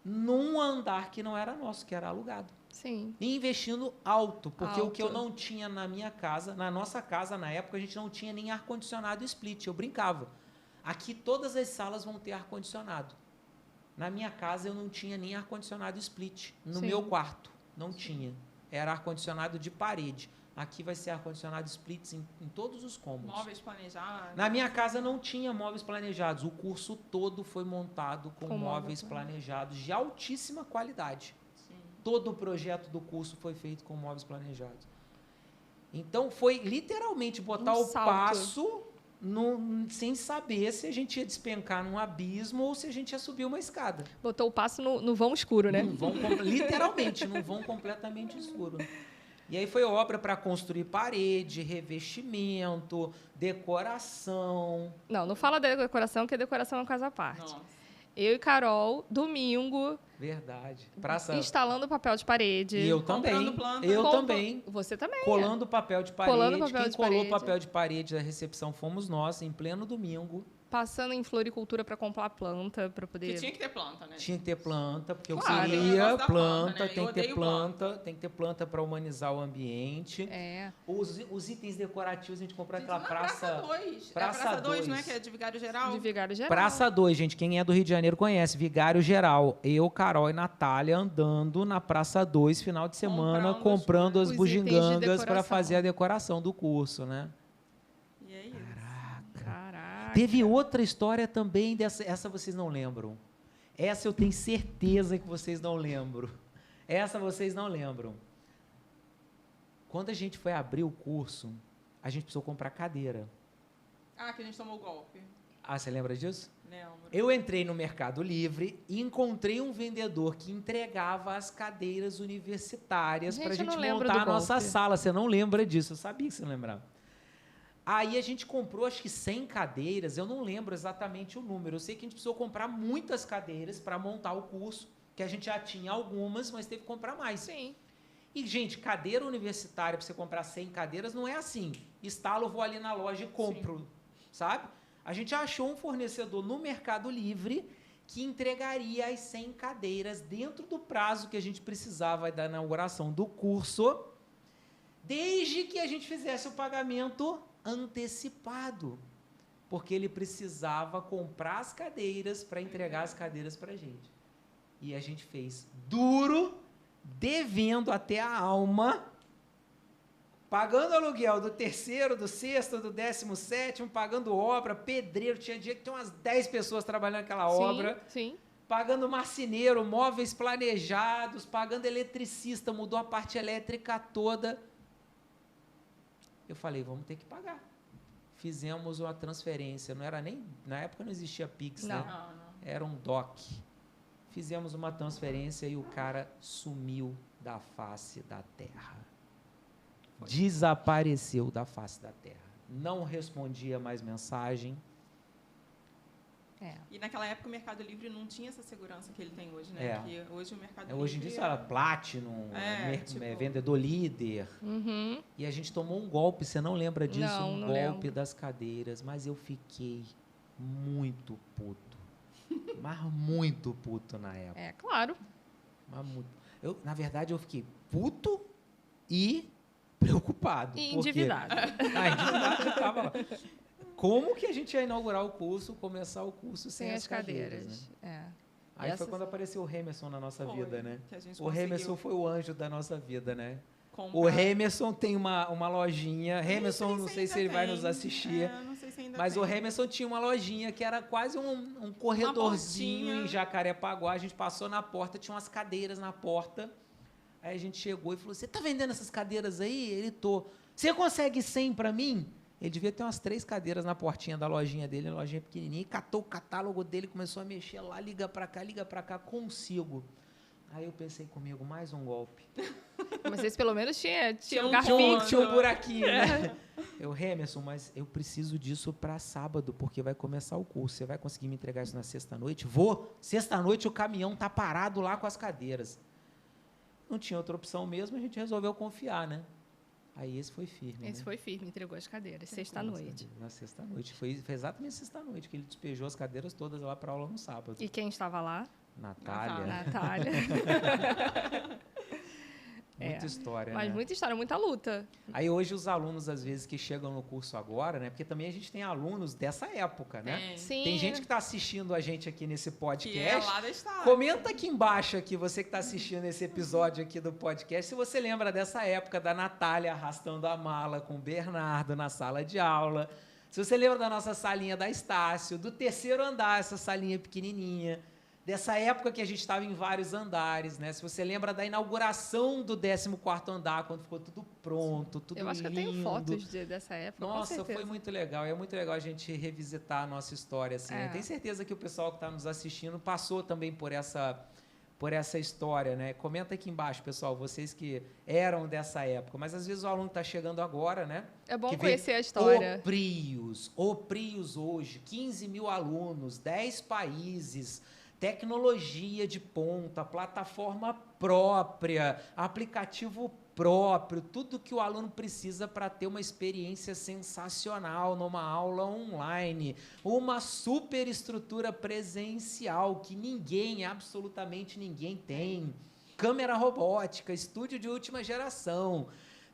num andar que não era nosso, que era alugado. Sim. E investindo alto, porque o que eu não tinha na minha casa, na nossa casa, na época, a gente não tinha nem ar-condicionado split. Eu brincava. Aqui todas as salas vão ter ar-condicionado. Na minha casa eu não tinha nem ar-condicionado split. No meu quarto, não tinha. Era ar-condicionado de parede. Aqui vai ser ar-condicionado split em todos os cômodos. Móveis planejados? Na minha casa não tinha móveis planejados. O curso todo foi montado com móveis planejados de altíssima qualidade. Todo o projeto do curso foi feito com móveis planejados. Então, foi literalmente botar o passo sem saber se a gente ia despencar num abismo ou se a gente ia subir uma escada. Botou o passo no vão escuro, né? Literalmente, num vão completamente escuro. E aí foi obra para construir parede, revestimento, decoração. Não fala da decoração, que a decoração é uma coisa à parte. Nossa. Eu e Carol, domingo... Verdade. Instalando papel de parede. E eu também. Também. Você também. Colando papel de parede. Quem colou papel de parede da recepção fomos nós, em pleno domingo. Passando em floricultura para comprar planta, para poder... Que tinha que ter planta, né? Tinha que ter planta, porque eu queria planta, né? Tem que ter planta, tem que ter planta para humanizar o ambiente. Os itens decorativos, a gente comprou aquela praça... Praça 2, né? Que é de Vigário Geral. De Vigário Geral. Praça 2, gente. Quem é do Rio de Janeiro conhece. Vigário Geral. Eu, Carol e Natália andando na Praça 2, final de semana, comprando as bugigangas para fazer a decoração do curso, né? E é isso. Caraca. Teve outra história também dessa. Essa vocês não lembram. Essa eu tenho certeza que vocês não lembram. Essa vocês não lembram. Quando a gente foi abrir o curso, a gente precisou comprar cadeira. Que a gente tomou o golpe. Você lembra disso? Lembro. Eu entrei no Mercado Livre e encontrei um vendedor que entregava as cadeiras universitárias para a gente montar a nossa sala. Você não lembra disso? Eu sabia que você não lembrava. Aí a gente comprou, acho que 100 cadeiras, eu não lembro exatamente o número. Eu sei que a gente precisou comprar muitas cadeiras para montar o curso, que a gente já tinha algumas, mas teve que comprar mais. Sim. E, gente, cadeira universitária, para você comprar 100 cadeiras, não é assim. Instalo, vou ali na loja e compro, sabe? A gente achou um fornecedor no Mercado Livre que entregaria as 100 cadeiras dentro do prazo que a gente precisava da inauguração do curso, desde que a gente fizesse o pagamento antecipado, porque ele precisava comprar as cadeiras para entregar as cadeiras para a gente. E a gente fez duro, devendo até a alma, pagando aluguel do terceiro, do sexto, do 17º, pagando obra, pedreiro, tinha dia que tinha umas 10 pessoas trabalhando naquela obra. Sim. Pagando marceneiro, móveis planejados, pagando eletricista, mudou a parte elétrica toda. Eu falei, vamos ter que pagar. Fizemos uma transferência, não era nem... Na época não existia Pix, né? Não. Era um DOC. Fizemos uma transferência e o cara sumiu da face da terra. Desapareceu da face da terra. Não respondia mais mensagem. E naquela época o Mercado Livre não tinha essa segurança que ele tem hoje, né? Porque hoje o Mercado Livre... Hoje em dia isso era Platinum, vendedor líder. Uhum. E a gente tomou um golpe, você não lembra disso? Não golpe lembro. Das cadeiras, mas eu fiquei muito puto. Mas muito puto na época. Claro. Mas muito. Na verdade, eu fiquei puto e preocupado. E endividado. Endividado já estava lá. Como que a gente ia inaugurar o curso, começar o curso sem as cadeiras? Né? Aí foi quando apareceu o Emerson na nossa vida, né? O Emerson foi o anjo da nossa vida, né? O Emerson tem uma lojinha. Emerson, não sei se ele vai nos assistir. Não sei se ainda Mas o Hemerson tinha uma lojinha que era quase um corredorzinho em Jacarepaguá. A gente passou na porta, tinha umas cadeiras na porta. Aí a gente chegou e falou, você tá vendendo essas cadeiras aí? Ele, tô. Você consegue 100 para mim? Ele devia ter umas 3 cadeiras na portinha da lojinha dele, uma lojinha pequenininha, e catou o catálogo dele, começou a mexer lá, liga para cá, consigo. Aí eu pensei comigo, mais um golpe. Mas esse pelo menos tinha Tinha um um lugar ponto. fixo. Tinha um buraquinho, né? Eu, Hemerson, mas eu preciso disso para sábado, porque vai começar o curso. Você vai conseguir me entregar isso na sexta-noite? Vou. Sexta-noite o caminhão tá parado lá com as cadeiras. Não tinha outra opção mesmo, a gente resolveu confiar, né? Aí esse foi firme. Esse foi firme, entregou as cadeiras, sexta-noite. Na sexta-noite. Foi exatamente sexta-noite que ele despejou as cadeiras todas lá para aula no sábado. E quem estava lá? Natália. Natália. Muita história, mas né? muita história, muita luta. Aí hoje os alunos, às vezes, que chegam no curso agora, né? Porque também a gente tem alunos dessa época, né? Sim. Tem gente que está assistindo a gente aqui nesse podcast. Que é lá da Estácio. Comenta aqui embaixo, aqui, você que está assistindo esse episódio aqui do podcast, se você lembra dessa época da Natália arrastando a mala com o Bernardo na sala de aula. Se você lembra da nossa salinha da Estácio, do 3º andar, essa salinha pequenininha. Dessa época que a gente estava em vários andares, né? Se você lembra da inauguração do 14º andar, quando ficou tudo pronto, tudo lindo. Eu acho que eu tenho fotos dessa época, Nossa, com certeza. foi muito legal. É muito legal a gente revisitar a nossa história, assim. Né? Tenho certeza que o pessoal que está nos assistindo passou também por essa história, né? Comenta aqui embaixo, pessoal, vocês que eram dessa época. Mas, às vezes, o aluno está chegando agora, né? É bom que conhecer a história. O Prius hoje, 15 mil alunos, 10 países... Tecnologia de ponta, plataforma própria, aplicativo próprio, tudo que o aluno precisa para ter uma experiência sensacional numa aula online, uma super estrutura presencial que ninguém, absolutamente ninguém tem, câmera robótica, estúdio de última geração,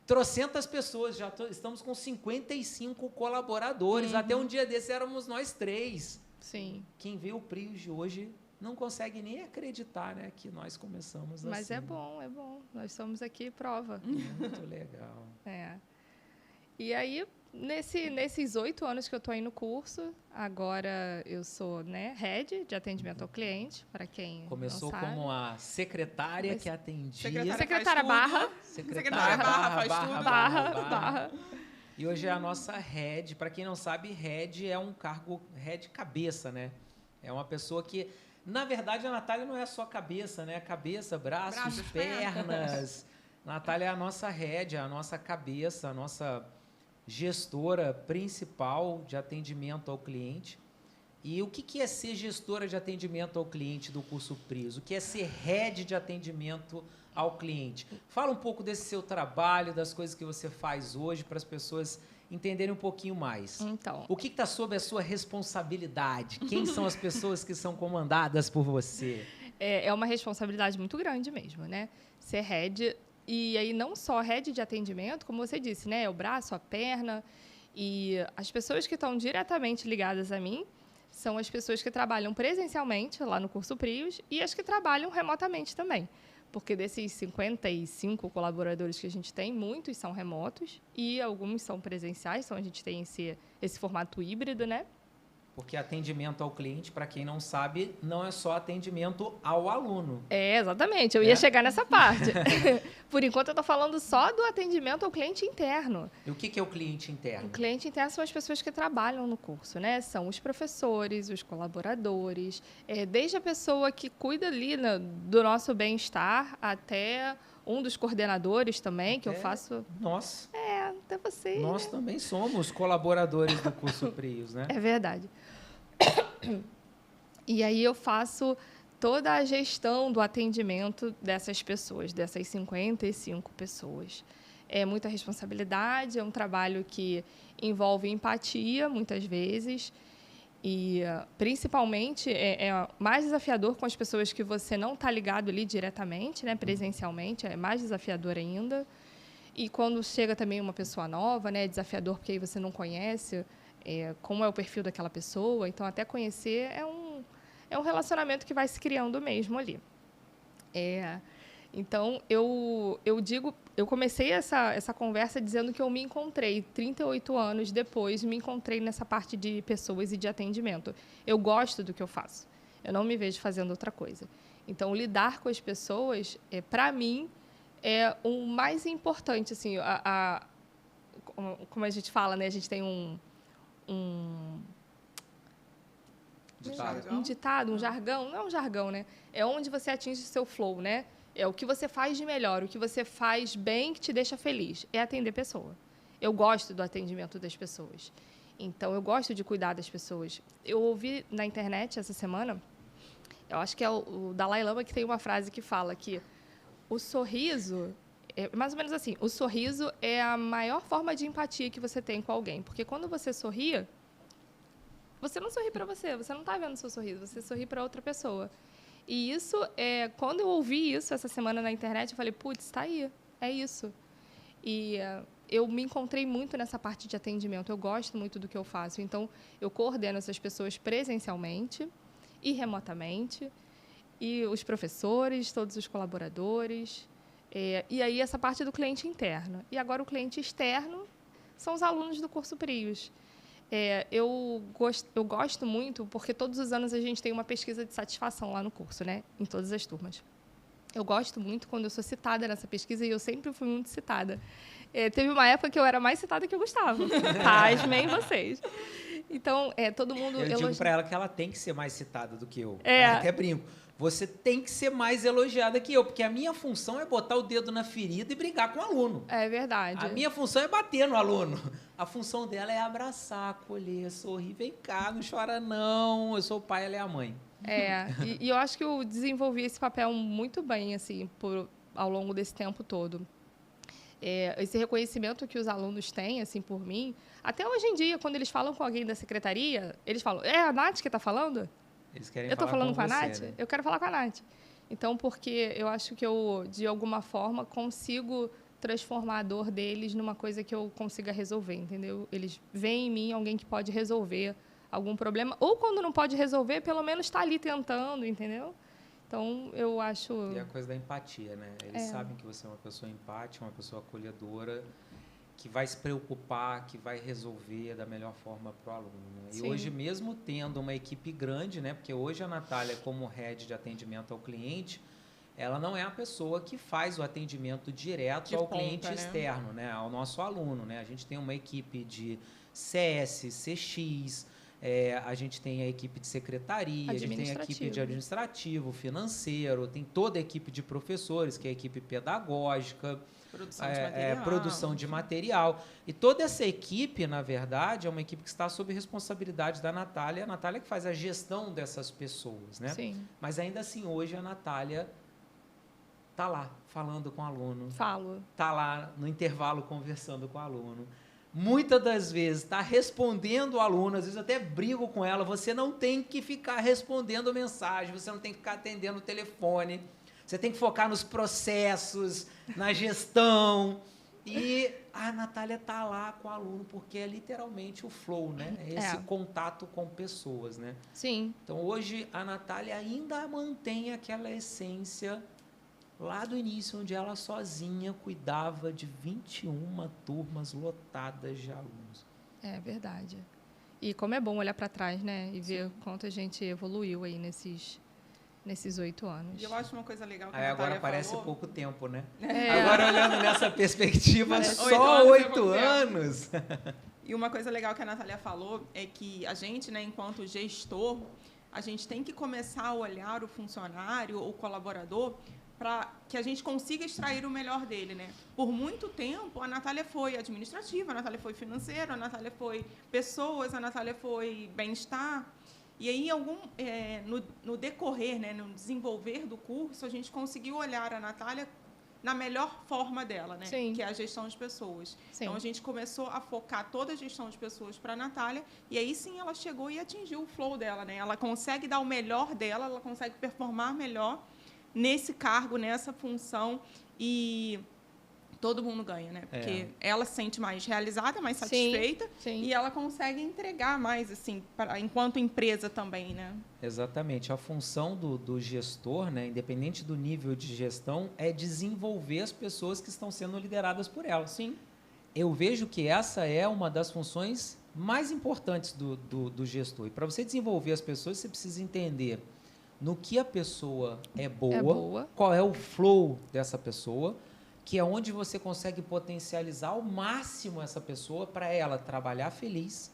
trocentas pessoas, estamos com 55 colaboradores, até um dia desse éramos nós 3. Sim. Quem vê o Prius de hoje não consegue nem acreditar, né, que nós começamos assim. Mas é bom. Nós somos aqui prova. Muito legal. E aí, nesses 8 anos que eu estou aí no curso, agora eu sou, né, Head de atendimento ao cliente, para quem começou não sabe. como a secretária que atendia. Secretária barra. Secretária barra faz tudo. Barra. E hoje é a nossa Head. Para quem não sabe, Head é um cargo, Head cabeça, né? É uma pessoa que... Na verdade, a Natália não é só cabeça, né? Cabeça, braços, pernas. Natália é a nossa Head, a nossa cabeça, a nossa gestora principal de atendimento ao cliente. E o que é ser gestora de atendimento ao cliente do curso Prius? O que é ser Head de atendimento ao cliente? Fala um pouco desse seu trabalho, das coisas que você faz hoje, para as pessoas entenderem um pouquinho mais. Então, o que está sob a sua responsabilidade? Quem são as pessoas que são comandadas por você? É uma responsabilidade muito grande mesmo, né? Ser Head, e aí não só Head de atendimento, como você disse, né? O braço, a perna, e as pessoas que estão diretamente ligadas a mim são as pessoas que trabalham presencialmente lá no curso Prius e as que trabalham remotamente também. Porque desses 55 colaboradores que a gente tem, muitos são remotos e alguns são presenciais, então a gente tem esse formato híbrido, né? Porque atendimento ao cliente, para quem não sabe, não é só atendimento ao aluno. Exatamente. Eu ia chegar nessa parte. Por enquanto, eu estou falando só do atendimento ao cliente interno. E o que é o cliente interno? O cliente interno são as pessoas que trabalham no curso, né? São os professores, os colaboradores, desde a pessoa que cuida ali do nosso bem-estar até um dos coordenadores também, que eu faço... Nós. Até você. Nós também somos colaboradores do curso Prius, né? É verdade. E aí eu faço toda a gestão do atendimento dessas pessoas, dessas 55 pessoas. É muita responsabilidade, é um trabalho que envolve empatia, muitas vezes, e principalmente é mais desafiador com as pessoas que você não está ligado ali diretamente, né, presencialmente, é mais desafiador ainda. E quando chega também uma pessoa nova, né, é desafiador porque aí você não conhece como é o perfil daquela pessoa, então até conhecer é um relacionamento que vai se criando mesmo ali. Então, eu comecei essa conversa dizendo que eu me encontrei, 38 anos depois, me encontrei nessa parte de pessoas e de atendimento. Eu gosto do que eu faço. Eu não me vejo fazendo outra coisa. Então, lidar com as pessoas, para mim, é o mais importante. Assim, como a gente fala, né? A gente tem um ditado, um jargão. Não é um jargão, né? É onde você atinge o seu flow, né? É o que você faz de melhor, o que você faz bem que te deixa feliz. É atender pessoa. Eu gosto do atendimento das pessoas. Então, eu gosto de cuidar das pessoas. Eu ouvi na internet essa semana, eu acho que é o Dalai Lama que tem uma frase que fala que o sorriso, é mais ou menos assim, o sorriso é a maior forma de empatia que você tem com alguém. Porque quando você sorri, você não sorri para você não está vendo o seu sorriso, você sorri para outra pessoa. E isso, quando eu ouvi isso essa semana na internet, eu falei, putz, está aí, é isso. E eu me encontrei muito nessa parte de atendimento, eu gosto muito do que eu faço. Então, eu coordeno essas pessoas presencialmente e remotamente, e os professores, todos os colaboradores, e aí essa parte do cliente interno. E agora o cliente externo são os alunos do curso Prios. Eu gosto muito, porque todos os anos a gente tem uma pesquisa de satisfação lá no curso, né? Em todas as turmas. Eu gosto muito quando eu sou citada nessa pesquisa, e eu sempre fui muito citada. Teve uma época que eu era mais citada que o Gustavo. Pasmem vocês. Então, todo mundo... Eu digo para ela que ela tem que ser mais citada do que eu. Eu até brinco. Você tem que ser mais elogiada que eu, porque a minha função é botar o dedo na ferida e brigar com o aluno. É verdade. A minha função é bater no aluno. A função dela é abraçar, acolher, sorrir. Vem cá, não chora não. Eu sou o pai, ela é a mãe. E eu acho que eu desenvolvi esse papel muito bem, assim, ao longo desse tempo todo. Esse reconhecimento que os alunos têm, assim, por mim, até hoje em dia, quando eles falam com alguém da secretaria, eles falam, é a Nath que está falando? Eles querem eu estou falando com a você, Nath? Né? Eu quero falar com a Nath. Então, porque eu acho que eu, de alguma forma, consigo transformar a dor deles numa coisa que eu consiga resolver, entendeu? Eles veem em mim alguém que pode resolver algum problema, ou quando não pode resolver, pelo menos está ali tentando, entendeu? Então, eu acho... E a coisa da empatia, né? Eles sabem que você é uma pessoa empática, uma pessoa acolhedora, que vai se preocupar, que vai resolver da melhor forma para o aluno. Né? E hoje, mesmo tendo uma equipe grande, né? Porque hoje a Natália, como head de atendimento ao cliente, ela não é a pessoa que faz o atendimento direto ao cliente externo, né? Ao nosso aluno. Né? A gente tem uma equipe de CS, CX, a gente tem a equipe de secretaria, a gente tem a equipe de administrativo, financeiro, tem toda a equipe de professores, que é a equipe pedagógica, produção de material. E toda essa equipe, na verdade, é uma equipe que está sob responsabilidade da Natália. A Natália que faz a gestão dessas pessoas, né? Sim. Mas ainda assim, hoje a Natália está lá falando com o aluno. Está lá no intervalo conversando com o aluno. Muitas das vezes está respondendo o aluno, às vezes até brigo com ela. Você não tem que ficar respondendo mensagem, você não tem que ficar atendendo o telefone. Você tem que focar nos processos, na gestão. E a Natália está lá com o aluno, porque é literalmente o flow, né? É esse contato com pessoas, né? Sim. Então, hoje, a Natália ainda mantém aquela essência lá do início, onde ela sozinha cuidava de 21 turmas lotadas de alunos. É verdade. E como é bom olhar para trás, né? E ver quanto a gente evoluiu aí nesses 8 anos. E eu acho uma coisa legal que a Natália agora parece falou... pouco tempo, né? Agora, olhando nessa perspectiva, só 8 anos. E uma coisa legal que a Natália falou é que a gente, né, enquanto gestor, a gente tem que começar a olhar o funcionário ou colaborador para que a gente consiga extrair o melhor dele, né? Por muito tempo, a Natália foi administrativa, a Natália foi financeira, a Natália foi pessoas, a Natália foi bem-estar. E aí, no decorrer, né, no desenvolver do curso, a gente conseguiu olhar a Natália na melhor forma dela, né? Sim. Que é a gestão de pessoas. Sim. Então, a gente começou a focar toda a gestão de pessoas para a Natália, e aí sim ela chegou e atingiu o flow dela, né? Ela consegue dar o melhor dela, ela consegue performar melhor nesse cargo, nessa função, e todo mundo ganha, né? Porque ela se sente mais realizada, mais Sim, satisfeita sim. e ela consegue entregar mais, assim, enquanto empresa também, né? Exatamente. A função do gestor, né, independente do nível de gestão, é desenvolver as pessoas que estão sendo lideradas por ela. Sim. Eu vejo que essa é uma das funções mais importantes do gestor. E para você desenvolver as pessoas, você precisa entender no que a pessoa é boa, qual é o flow dessa pessoa, que é onde você consegue potencializar ao máximo essa pessoa para ela trabalhar feliz,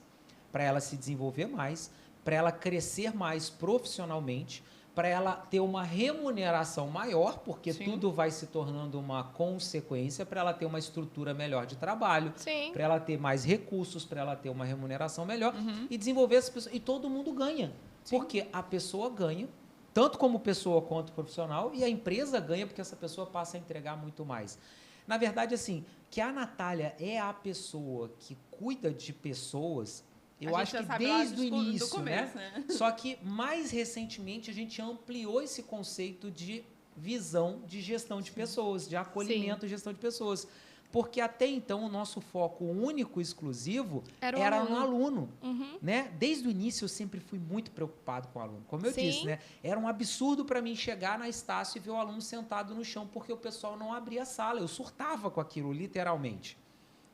para ela se desenvolver mais, para ela crescer mais profissionalmente, para ela ter uma remuneração maior, porque Sim. tudo vai se tornando uma consequência, para ela ter uma estrutura melhor de trabalho, para ela ter mais recursos, para ela ter uma remuneração melhor e desenvolver as pessoas. E todo mundo ganha, porque a pessoa ganha, tanto como pessoa quanto profissional, e a empresa ganha porque essa pessoa passa a entregar muito mais. Na verdade, assim, que a Natália é a pessoa que cuida de pessoas, eu acho que desde o início, começo, né? Só que mais recentemente a gente ampliou esse conceito de visão de gestão de pessoas, de acolhimento e gestão de pessoas. Porque até então o nosso foco único, exclusivo, era no aluno. Né? Desde o início eu sempre fui muito preocupado com o aluno. Como eu disse, né? Era um absurdo para mim chegar na Estácio e ver o aluno sentado no chão porque o pessoal não abria a sala. Eu surtava com aquilo, literalmente.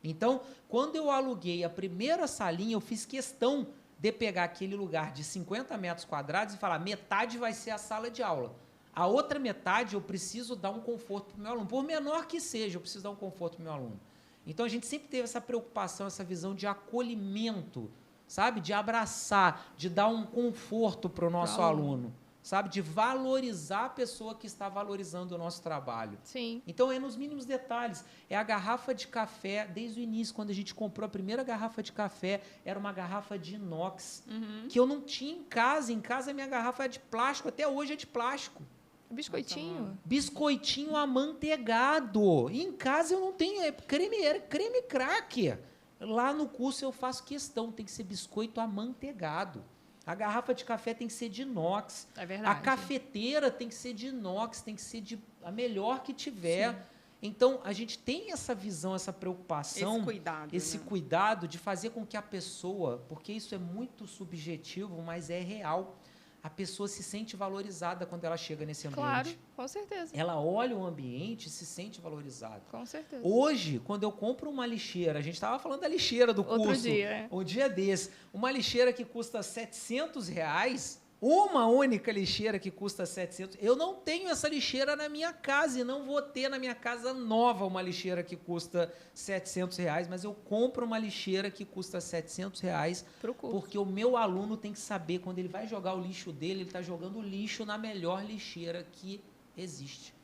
Então, quando eu aluguei a primeira salinha, eu fiz questão de pegar aquele lugar de 50 metros quadrados e falar, metade vai ser a sala de aula. A outra metade eu preciso dar um conforto para o meu aluno. Por menor que seja, eu preciso dar um conforto para o meu aluno. Então, a gente sempre teve essa preocupação, essa visão de acolhimento, sabe? De abraçar, de dar um conforto para o nosso aluno, sabe? De valorizar a pessoa que está valorizando o nosso trabalho. Sim. Então, é nos mínimos detalhes. É a garrafa de café, desde o início, quando a gente comprou a primeira garrafa de café, era uma garrafa de inox, que eu não tinha em casa. Em casa, a minha garrafa é de plástico, até hoje é de plástico. Biscoitinho? Biscoitinho amanteigado. E em casa eu não tenho, é creme cracker. Lá no curso eu faço questão, tem que ser biscoito amanteigado. A garrafa de café tem que ser de inox. É verdade. A cafeteira tem que ser de inox, tem que ser a melhor que tiver. Sim. Então, a gente tem essa visão, essa preocupação, esse né? cuidado de fazer com que a pessoa, porque isso é muito subjetivo, mas é real, a pessoa se sente valorizada quando ela chega nesse ambiente. Claro, com certeza. Ela olha o ambiente e se sente valorizada. Com certeza. Hoje, quando eu compro uma lixeira, a gente estava falando da lixeira do curso. Outro dia. Um dia desse. Uma lixeira que custa R$700, uma única lixeira que custa 700. Eu não tenho essa lixeira na minha casa e não vou ter na minha casa nova uma lixeira que custa R$700, mas eu compro uma lixeira que custa R$700 porque o meu aluno tem que saber, quando ele vai jogar o lixo dele, ele está jogando o lixo na melhor lixeira que existe.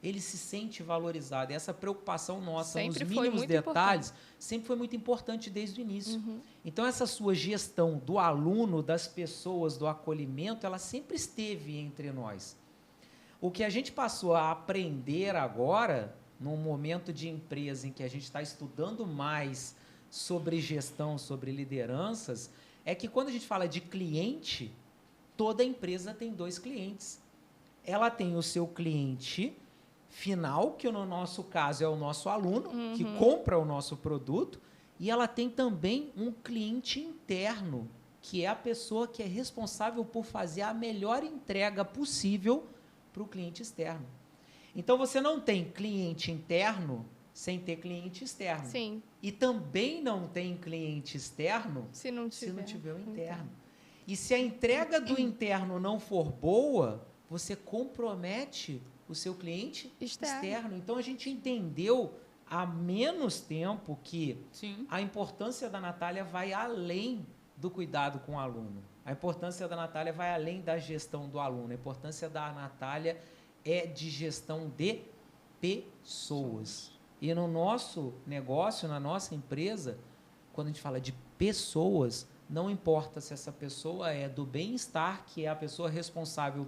Ele se sente valorizado. E essa preocupação nossa sempre nos mínimos detalhes importante. sempre foi muito importante desde o início. Então, essa sua gestão do aluno, das pessoas, do acolhimento, ela sempre esteve entre nós. O que a gente passou a aprender agora, num momento de empresa em que a gente está estudando mais sobre gestão, sobre lideranças, é que quando a gente fala de cliente, toda empresa tem 2 clientes. Ela tem o seu cliente final, que no nosso caso é o nosso aluno, que compra o nosso produto, e ela tem também um cliente interno, que é a pessoa que é responsável por fazer a melhor entrega possível para o cliente externo. Então, você não tem cliente interno sem ter cliente externo. Sim. E também não tem cliente externo se não tiver o interno. E se a entrega do interno não for boa, você compromete o seu cliente externo. Então, a gente entendeu há menos tempo que a importância da Natália vai além do cuidado com o aluno. A importância da Natália vai além da gestão do aluno. A importância da Natália é de gestão de pessoas. E no nosso negócio, na nossa empresa, quando a gente fala de pessoas, não importa se essa pessoa é do bem-estar, que é a pessoa responsável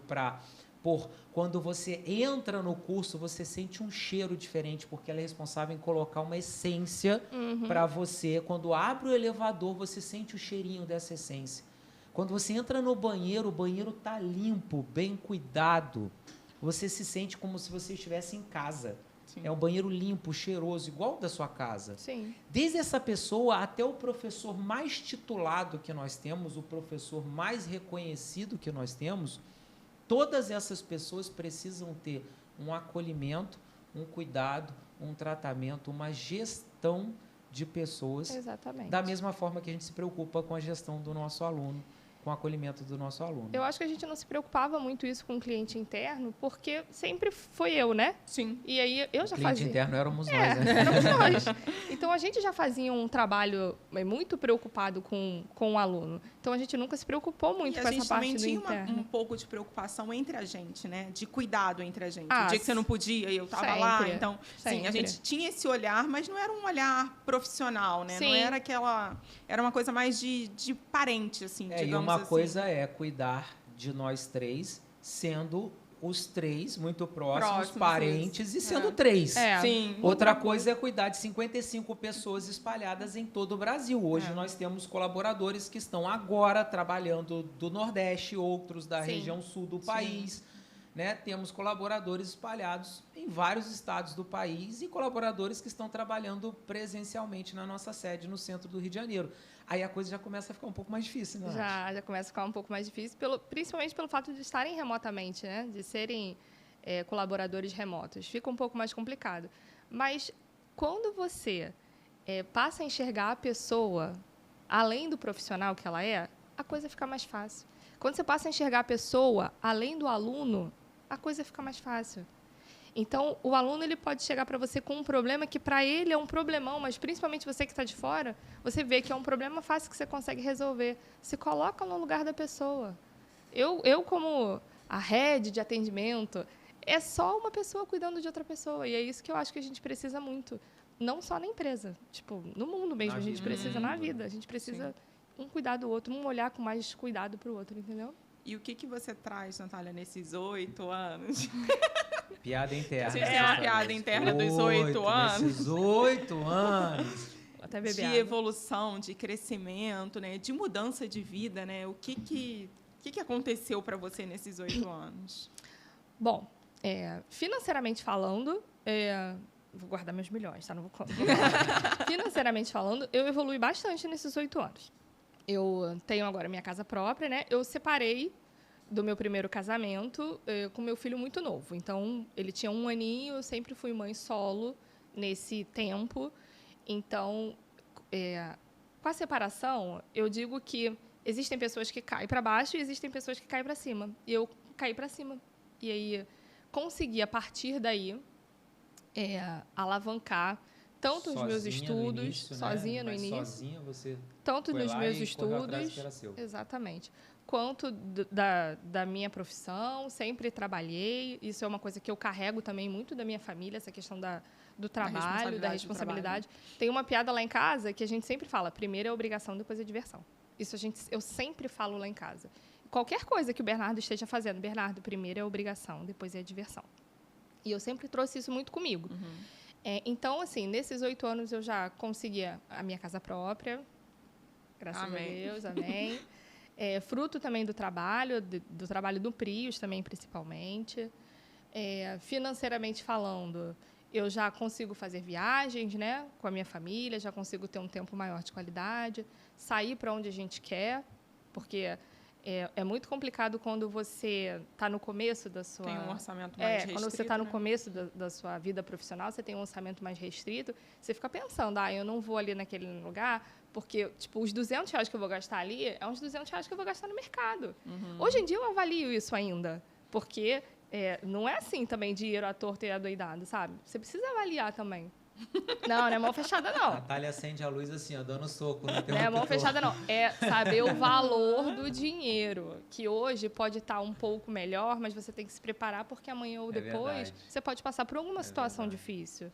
quando você entra no curso, você sente um cheiro diferente, porque ela é responsável em colocar uma essência para você. Quando abre o elevador, você sente o cheirinho dessa essência. Quando você entra no banheiro, o banheiro está limpo, bem cuidado. Você se sente como se você estivesse em casa. Sim. É um banheiro limpo, cheiroso, igual o da sua casa. Sim. Desde essa pessoa até o professor mais titulado que nós temos, o professor mais reconhecido que nós temos, todas essas pessoas precisam ter um acolhimento, um cuidado, um tratamento, uma gestão de pessoas. Exatamente. Da mesma forma que a gente se preocupa com a gestão do nosso aluno, com o acolhimento do nosso aluno. Eu acho que a gente não se preocupava muito isso com o cliente interno, porque sempre foi eu, né? Sim. E aí eu já cliente fazia. interno éramos nós, né? Éramos nós. Então a gente já fazia um trabalho muito preocupado com o aluno. Então a gente nunca se preocupou muito E com a essa gente parte também do tinha interno. um pouco de preocupação entre a gente, né? De cuidado entre a gente. Ah, O dia que você não podia e eu estava lá. sempre. Então, sim, a Sempre. gente tinha esse olhar, mas não era um olhar profissional, né? Não Sim. era aquela... Era uma coisa mais de parente, assim, E digamos uma assim. coisa é cuidar de nós três, sendo os três muito próximos, parentes, e sendo três. É. Sim. Outra coisa é cuidar de 55 pessoas espalhadas em todo o Brasil. Hoje nós temos colaboradores que estão agora trabalhando do Nordeste, outros da Sim. região sul do país. Né? Temos colaboradores espalhados em vários estados do país e colaboradores que estão trabalhando presencialmente na nossa sede no centro do Rio de Janeiro. Aí a coisa já começa a ficar um pouco mais difícil, né? Já começa a ficar um pouco mais difícil, principalmente pelo fato de estarem remotamente, né? De serem colaboradores remotos. Fica um pouco mais complicado. Mas quando você passa a enxergar a pessoa além do profissional que ela é, a coisa fica mais fácil. Quando você passa a enxergar a pessoa além do aluno, a coisa fica mais fácil. Então, o aluno ele pode chegar para você com um problema que para ele é um problemão, mas principalmente você que está de fora, você vê que é um problema fácil que você consegue resolver. Se coloca no lugar da pessoa. Eu como a head de atendimento, é só uma pessoa cuidando de outra pessoa. E é isso que eu acho que a gente precisa muito. Não só na empresa, tipo, no mundo mesmo. A gente precisa na vida. A gente precisa um cuidar do outro, um olhar com mais cuidado para o outro, entendeu? E o que você traz, Natália, nesses 8 anos? Piada interna. Vocês têm uma piada interna dos 8 anos? Nesses 8 anos. Até beber De água. evolução, de crescimento, né? De mudança de vida, né? O que aconteceu para você nesses 8 anos? Bom, financeiramente falando, vou guardar meus milhões, tá? Não vou contar. Financeiramente falando, eu evolui bastante nesses 8 anos. Eu tenho agora minha casa própria, né? Eu separei do meu primeiro casamento com meu filho muito novo. Então, ele tinha 1 aninho, eu sempre fui mãe solo nesse tempo. Então, com a separação, eu digo que existem pessoas que caem para baixo e existem pessoas que caem para cima. E eu caí para cima. E aí, consegui, a partir daí, alavancar tanto os meus estudos, sozinha no início, sozinha você tanto foi nos lá meus e correu atrás do estudos, que era seu. exatamente, quanto da minha profissão, sempre trabalhei. Isso é uma coisa que eu carrego também muito da minha família, essa questão do trabalho, da responsabilidade. Tem uma piada lá em casa que a gente sempre fala: primeiro é obrigação, depois é diversão. Isso eu sempre falo lá em casa. Qualquer coisa que o Bernardo esteja fazendo, Bernardo, primeiro é obrigação, depois é diversão. E eu sempre trouxe isso muito comigo. Então, assim, nesses 8 anos eu já conseguia a minha casa própria, graças a Deus, amém. Fruto também do trabalho do Prius também, principalmente. Financeiramente falando, eu já consigo fazer viagens, né, com a minha família, já consigo ter um tempo maior de qualidade, sair para onde a gente quer, porque é muito complicado quando você está no começo da sua... Tem um orçamento mais restrito. Quando você está no né? começo da sua vida profissional, você tem um orçamento mais restrito, você fica pensando, eu não vou ali naquele lugar, porque tipo, os R$200 que eu vou gastar ali é uns R$200 que eu vou gastar no mercado. Hoje em dia eu avalio isso ainda, porque não é assim também dinheiro à torta e adoidado, sabe? Você precisa avaliar também. Não é mão fechada, não. Natália acende a luz assim, ó, dando soco no Não é mão fechada, não. É saber o valor do dinheiro, que hoje pode estar um pouco melhor, mas você tem que se preparar, porque amanhã ou depois você pode passar por alguma situação difícil.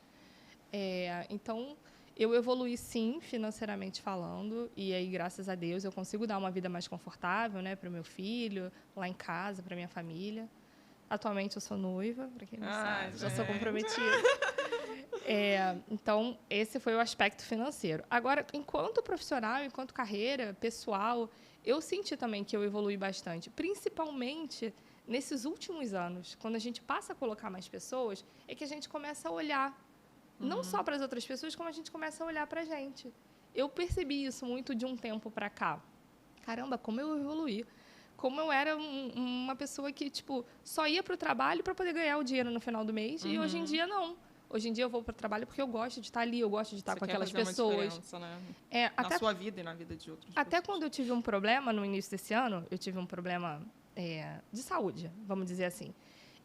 Então, eu evoluí, sim, financeiramente falando, e aí, graças a Deus, eu consigo dar uma vida mais confortável, né, para o meu filho, lá em casa, para minha família. Atualmente, eu sou noiva, para quem não sabe, já sou comprometida. Então, esse foi o aspecto financeiro. Agora, enquanto profissional, enquanto carreira pessoal, eu senti também que eu evolui bastante, principalmente nesses últimos anos. Quando a gente passa a colocar mais pessoas, é que a gente começa a olhar, não só para as outras pessoas, como a gente começa a olhar para a gente. Eu percebi isso muito de um tempo para cá. Caramba, como eu evoluí. Como eu era uma pessoa que, tipo, só ia para o trabalho para poder ganhar o dinheiro no final do mês. E hoje em dia, não. Hoje em dia eu vou para o trabalho porque eu gosto de estar ali, eu gosto de estar com aquelas pessoas. Né? Na sua vida e na vida de outras Até pessoas. quando eu tive um problema no início desse ano, eu tive um problema de saúde, vamos dizer assim.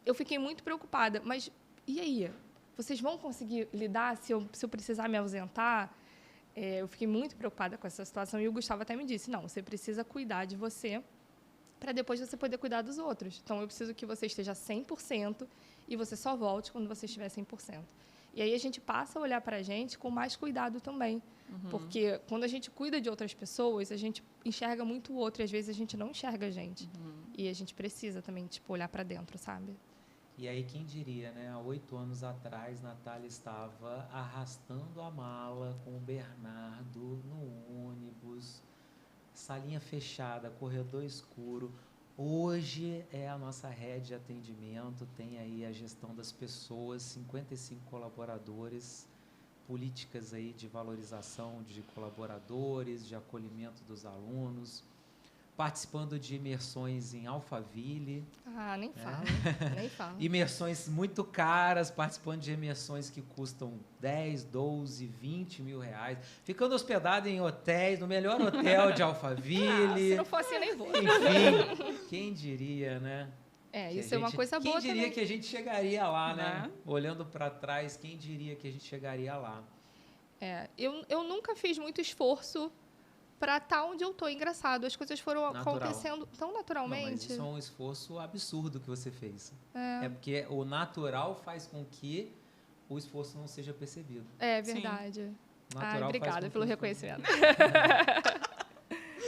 Eu fiquei muito preocupada. Mas e aí? Vocês vão conseguir lidar se eu precisar me ausentar? Eu fiquei muito preocupada com essa situação. E o Gustavo até me disse, não, você precisa cuidar de você para depois você poder cuidar dos outros. Então, eu preciso que você esteja 100% e você só volte quando você estiver 100%. E aí a gente passa a olhar para a gente com mais cuidado também. Porque quando a gente cuida de outras pessoas, a gente enxerga muito o outro e às vezes a gente não enxerga a gente. E a gente precisa também, tipo, olhar para dentro, sabe? E aí, quem diria, né? Há 8 anos atrás, Natália estava arrastando a mala com o Bernardo no ônibus, salinha fechada, corredor escuro. Hoje é a nossa rede de atendimento, tem aí a gestão das pessoas, 55 colaboradores, políticas aí de valorização de colaboradores, de acolhimento dos alunos, participando de imersões em Alphaville. Ah, nem fala, nem fala. Imersões muito caras, participando de imersões que custam 10, 12, 20 mil reais. Ficando hospedado em hotéis, no melhor hotel de Alphaville. Se não fosse, eu nem vou. Enfim, quem diria, né? Isso é uma coisa boa também. Quem diria também. que a gente chegaria lá, né? Olhando para trás, quem diria que a gente chegaria lá? Eu nunca fiz muito esforço para estar onde eu estou. Engraçado, as coisas foram acontecendo tão naturalmente. Não, mas isso é um esforço absurdo que você fez. É porque o natural faz com que o esforço não seja percebido. É verdade. Obrigada pelo reconhecimento.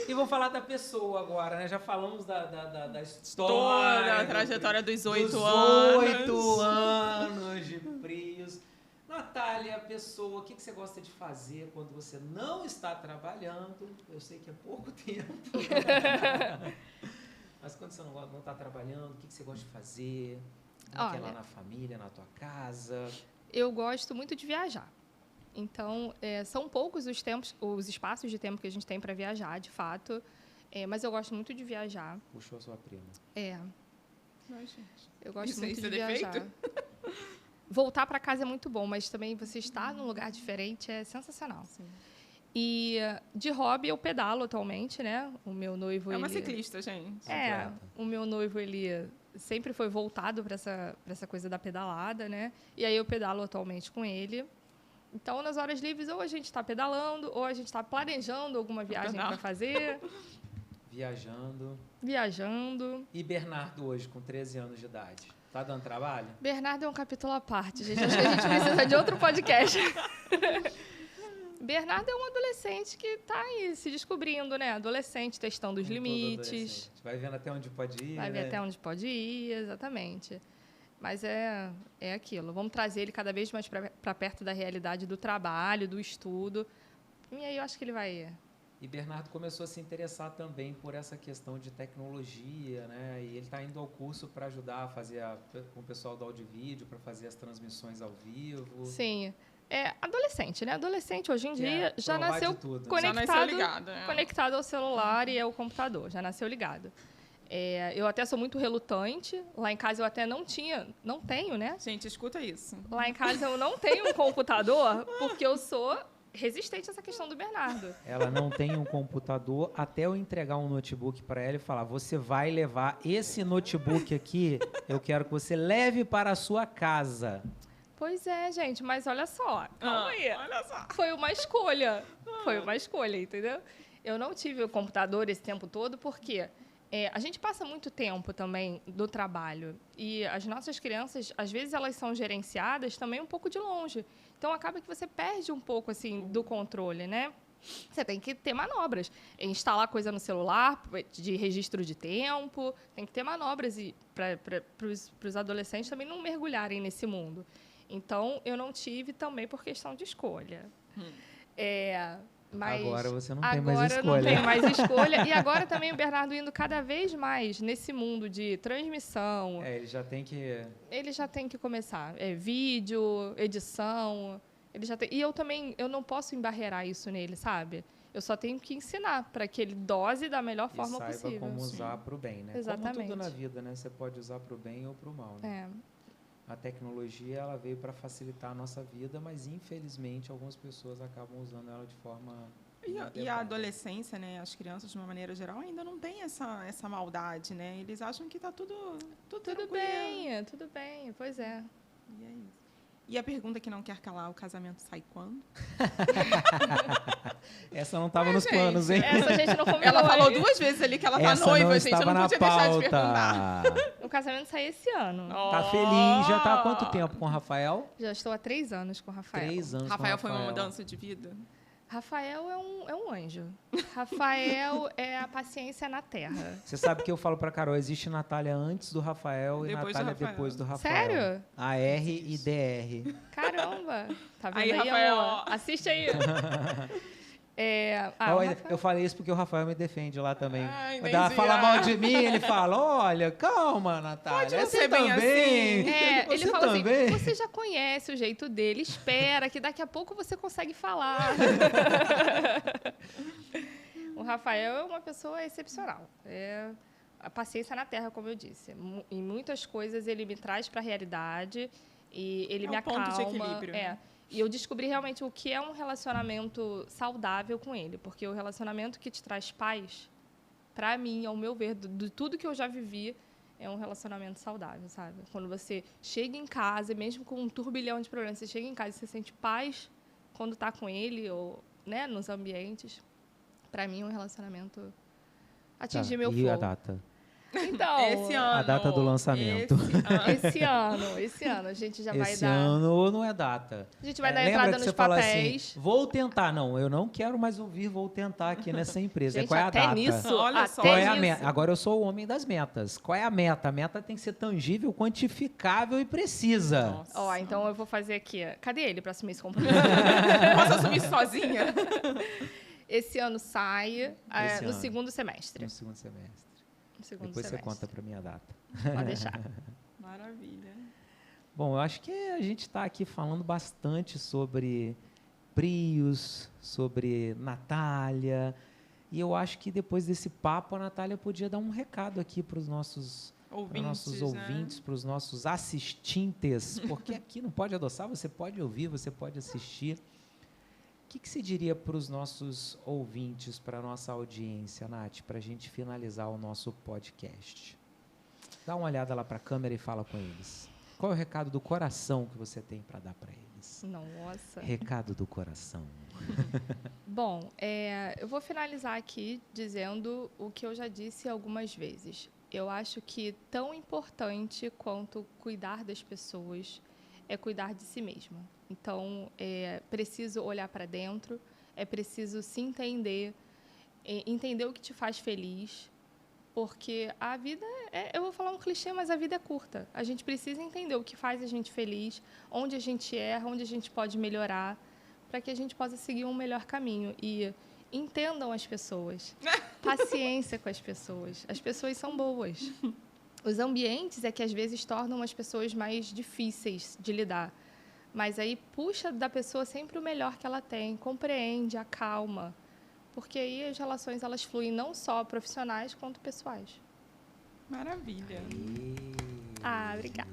E vamos falar da pessoa agora, né? Já falamos da história. Da trajetória dos 8 anos de Prius. Natália, pessoa, o que você gosta de fazer quando você não está trabalhando? Eu sei que é pouco tempo. Mas quando você não está trabalhando, o que você gosta de fazer? Olha, é lá na família, na tua casa? Eu gosto muito de viajar. Então, são poucos os espaços de tempo que a gente tem para viajar, de fato. Mas eu gosto muito de viajar. Puxou a sua prima. Eu gosto muito de viajar. Voltar para casa é muito bom, mas também você estar num lugar diferente é sensacional. Sim. E de hobby eu pedalo atualmente, né? O meu noivo... É uma ciclista, gente. O meu noivo, ele sempre foi voltado para essa coisa da pedalada, né? E aí eu pedalo atualmente com ele. Então, nas horas livres, ou a gente está pedalando, ou a gente está planejando alguma viagem para fazer. Viajando. E Bernardo hoje, com 13 anos de idade? Tá dando trabalho? Bernardo é um capítulo à parte, gente. Acho que a gente precisa de outro podcast. Bernardo é um adolescente que está aí se descobrindo, né? Adolescente, testando os limites. Vai vendo até onde pode ir. Vai ver até onde pode ir, exatamente. Mas é aquilo. Vamos trazer ele cada vez mais para perto da realidade do trabalho, do estudo. E aí eu acho que ele vai... E Bernardo começou a se interessar também por essa questão de tecnologia, né? E ele está indo ao curso para ajudar a fazer com o pessoal do áudio e vídeo, para fazer as transmissões ao vivo. Sim. Adolescente, né? Adolescente, hoje em dia, já nasceu conectado ao celular e ao computador. Já nasceu ligado. Eu até sou muito relutante. Lá em casa eu até não tenho, né? Gente, escuta isso. Lá em casa eu não tenho um computador porque eu sou... resistente a essa questão do Bernardo. Ela não tem um computador até eu entregar um notebook para ela e falar, você vai levar esse notebook aqui, eu quero que você leve para a sua casa. Pois é, gente, mas olha só, calma aí. Olha só. Foi uma escolha, entendeu? Eu não tive o computador esse tempo todo porque a gente passa muito tempo também do trabalho e as nossas crianças, às vezes, elas são gerenciadas também um pouco de longe. Então, acaba que você perde um pouco, assim, do controle, né? Você tem que ter manobras. Instalar coisa no celular, de registro de tempo. Tem que ter manobras para os adolescentes também não mergulharem nesse mundo. Então, eu não tive também por questão de escolha. Mas agora você não tem mais agora escolha. eu não tenho mais escolha. E agora também o Bernardo indo cada vez mais nesse mundo de transmissão. Ele já tem que... Ele já tem que começar. Vídeo, edição. Ele já tem... E eu também, eu não posso embarrear isso nele, sabe? Eu só tenho que ensinar para que ele dose da melhor forma saiba possível. como usar para o bem, né? Exatamente. Como tudo na vida, né? Você pode usar para o bem ou para o mal, né? A tecnologia, ela veio para facilitar a nossa vida, mas infelizmente algumas pessoas acabam usando ela de forma... E a adolescência, né? As crianças, de uma maneira geral, ainda não tem essa maldade, né? Eles acham que tá tudo bem, tudo bem. Pois é. E é isso. E a pergunta que não quer calar, o casamento sai quando? Essa não estava nos planos, hein? Essa a gente não combinou. Ela falou 2 vezes ali que ela tá noiva, gente. Eu não podia deixar de perguntar. O casamento sai esse ano. Tá feliz? Já tá há quanto tempo com o Rafael? Já estou há 3 anos com o Rafael. 3 anos Rafael com o foi uma mudança de vida? Rafael é um anjo. Rafael é a paciência na Terra. Você sabe que eu falo pra Carol, existe Natália antes do Rafael e Depois Natália do Rafael. depois do Rafael. Sério? AR e DR. Caramba! Tá vendo Aí, aí, Rafael, amor? Assiste aí. Eu falei isso porque o Rafael me defende lá também. Ai, Quando ela fala mal de mim, ele fala, olha, calma, Natália. Pode não você ser bem também. assim. Ele Você fala também. assim, você já conhece o jeito dele, espera que daqui a pouco você consegue falar. O Rafael é uma pessoa excepcional. É a paciência na terra, como eu disse. Em muitas coisas ele me traz para a realidade e ele me acalma. Ponto de equilíbrio. E eu descobri realmente o que é um relacionamento saudável com ele, porque o relacionamento que te traz paz, para mim, ao meu ver, de tudo que eu já vivi, é um relacionamento saudável, sabe? Quando você chega em casa, mesmo com um turbilhão de problemas, você chega em casa e você sente paz quando está com ele ou, né, nos ambientes. Para mim, um relacionamento atingir meu flow. E a data? Então, esse ano. A data do lançamento. Esse ano a gente já vai Esse dar. ano não é data. A gente vai dar Lembra entrada que nos você fala papéis. assim, vou tentar. Não, eu não quero mais ouvir, vou tentar aqui nessa empresa. Gente, Qual é a até data? nisso, Olha só. Qual é a nisso. meta? Agora eu sou o homem das metas. Qual é a meta? A meta tem que ser tangível, quantificável e precisa. Nossa. Ó, então eu vou fazer aqui. Cadê ele para assumir esse compromisso? Posso assumir sozinha? Esse ano sai Esse no ano. segundo semestre. No segundo semestre. No segundo Depois semestre. você conta para mim a data. Pode deixar. Maravilha. Bom, eu acho que a gente está aqui falando bastante sobre Prius, sobre Natália. E eu acho que depois desse papo, a Natália podia dar um recado aqui para os nossos ouvintes, para os nossos assistentes, porque aqui não pode adoçar, você pode ouvir, você pode assistir. O que você diria para os nossos ouvintes, para a nossa audiência, Nath, para a gente finalizar o nosso podcast? Dá uma olhada lá para a câmera e fala com eles. Qual é o recado do coração que você tem para dar para eles? Nossa. Recado do coração. Bom, eu vou finalizar aqui dizendo o que eu já disse algumas vezes. Eu acho que tão importante quanto cuidar das pessoas é cuidar de si mesma. Então, é preciso olhar para dentro, é preciso se entender, entender o que te faz feliz, porque a vida, eu vou falar um clichê, mas a vida é curta. A gente precisa entender o que faz a gente feliz, onde a gente erra, onde a gente pode melhorar, para que a gente possa seguir um melhor caminho. E entendam as pessoas, paciência com as pessoas. As pessoas são boas. Os ambientes é que, às vezes, tornam as pessoas mais difíceis de lidar. Mas aí puxa da pessoa sempre o melhor que ela tem, compreende, acalma. Porque aí as relações elas fluem não só profissionais quanto pessoais. Maravilha. Obrigada.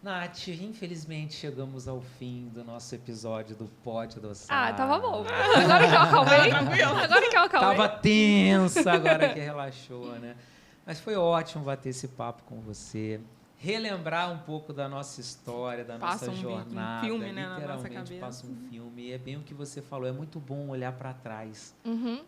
Nath, infelizmente chegamos ao fim do nosso episódio do Pode Adoçar. Tava bom. Agora que eu acalmei. Agora que eu acalmei. Tava tensa, agora que relaxou, né? Mas foi ótimo bater esse papo com você. Relembrar um pouco da nossa história, da nossa jornada. Um filme, né, na nossa literalmente cabeça. passa um filme. E é bem o que você falou, é muito bom olhar para trás.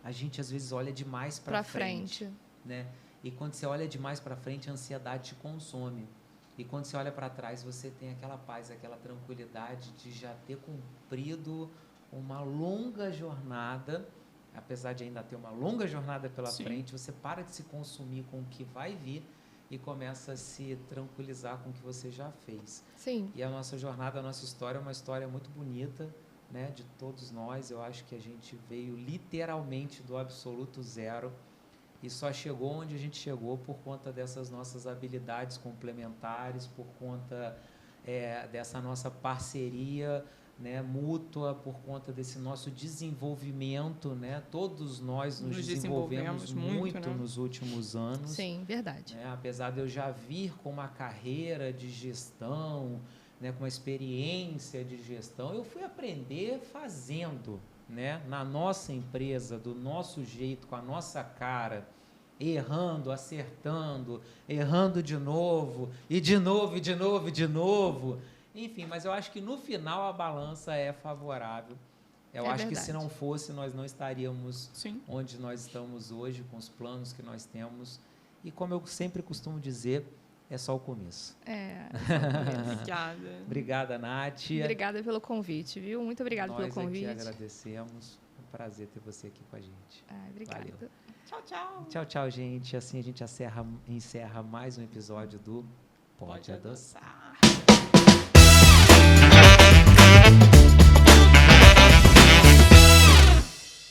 A gente, às vezes, olha demais para frente. Né? E quando você olha demais para frente, a ansiedade te consome. E quando você olha para trás, você tem aquela paz, aquela tranquilidade de já ter cumprido uma longa jornada. Apesar de ainda ter uma longa jornada pela frente, você para de se consumir com o que vai vir e começa a se tranquilizar com o que você já fez. Sim. E a nossa jornada, a nossa história é uma história muito bonita, né, de todos nós. Eu acho que a gente veio literalmente do absoluto zero e só chegou onde a gente chegou por conta dessas nossas habilidades complementares, por conta dessa nossa parceria, né, mútua, por conta desse nosso desenvolvimento, né? Todos nós nos desenvolvemos muito, né, nos últimos anos. Sim, verdade. Né? Apesar de eu já vir com uma carreira de gestão, né, com uma experiência de gestão, eu fui aprender fazendo, né, na nossa empresa, do nosso jeito, com a nossa cara, errando, acertando, errando de novo, e de novo, e de novo, e de novo. Enfim, mas eu acho que no final a balança é favorável. Eu acho que se não fosse, nós não estaríamos onde nós estamos hoje, com os planos que nós temos. E como eu sempre costumo dizer, é só o começo. Obrigada. Obrigada, Nath. Obrigada pelo convite, viu? Muito obrigada pelo convite. Nós aqui agradecemos. É um prazer ter você aqui com a gente. Obrigada. Valeu. Tchau, tchau. Tchau, tchau, gente. Assim a gente encerra mais um episódio do Pode Adoçar.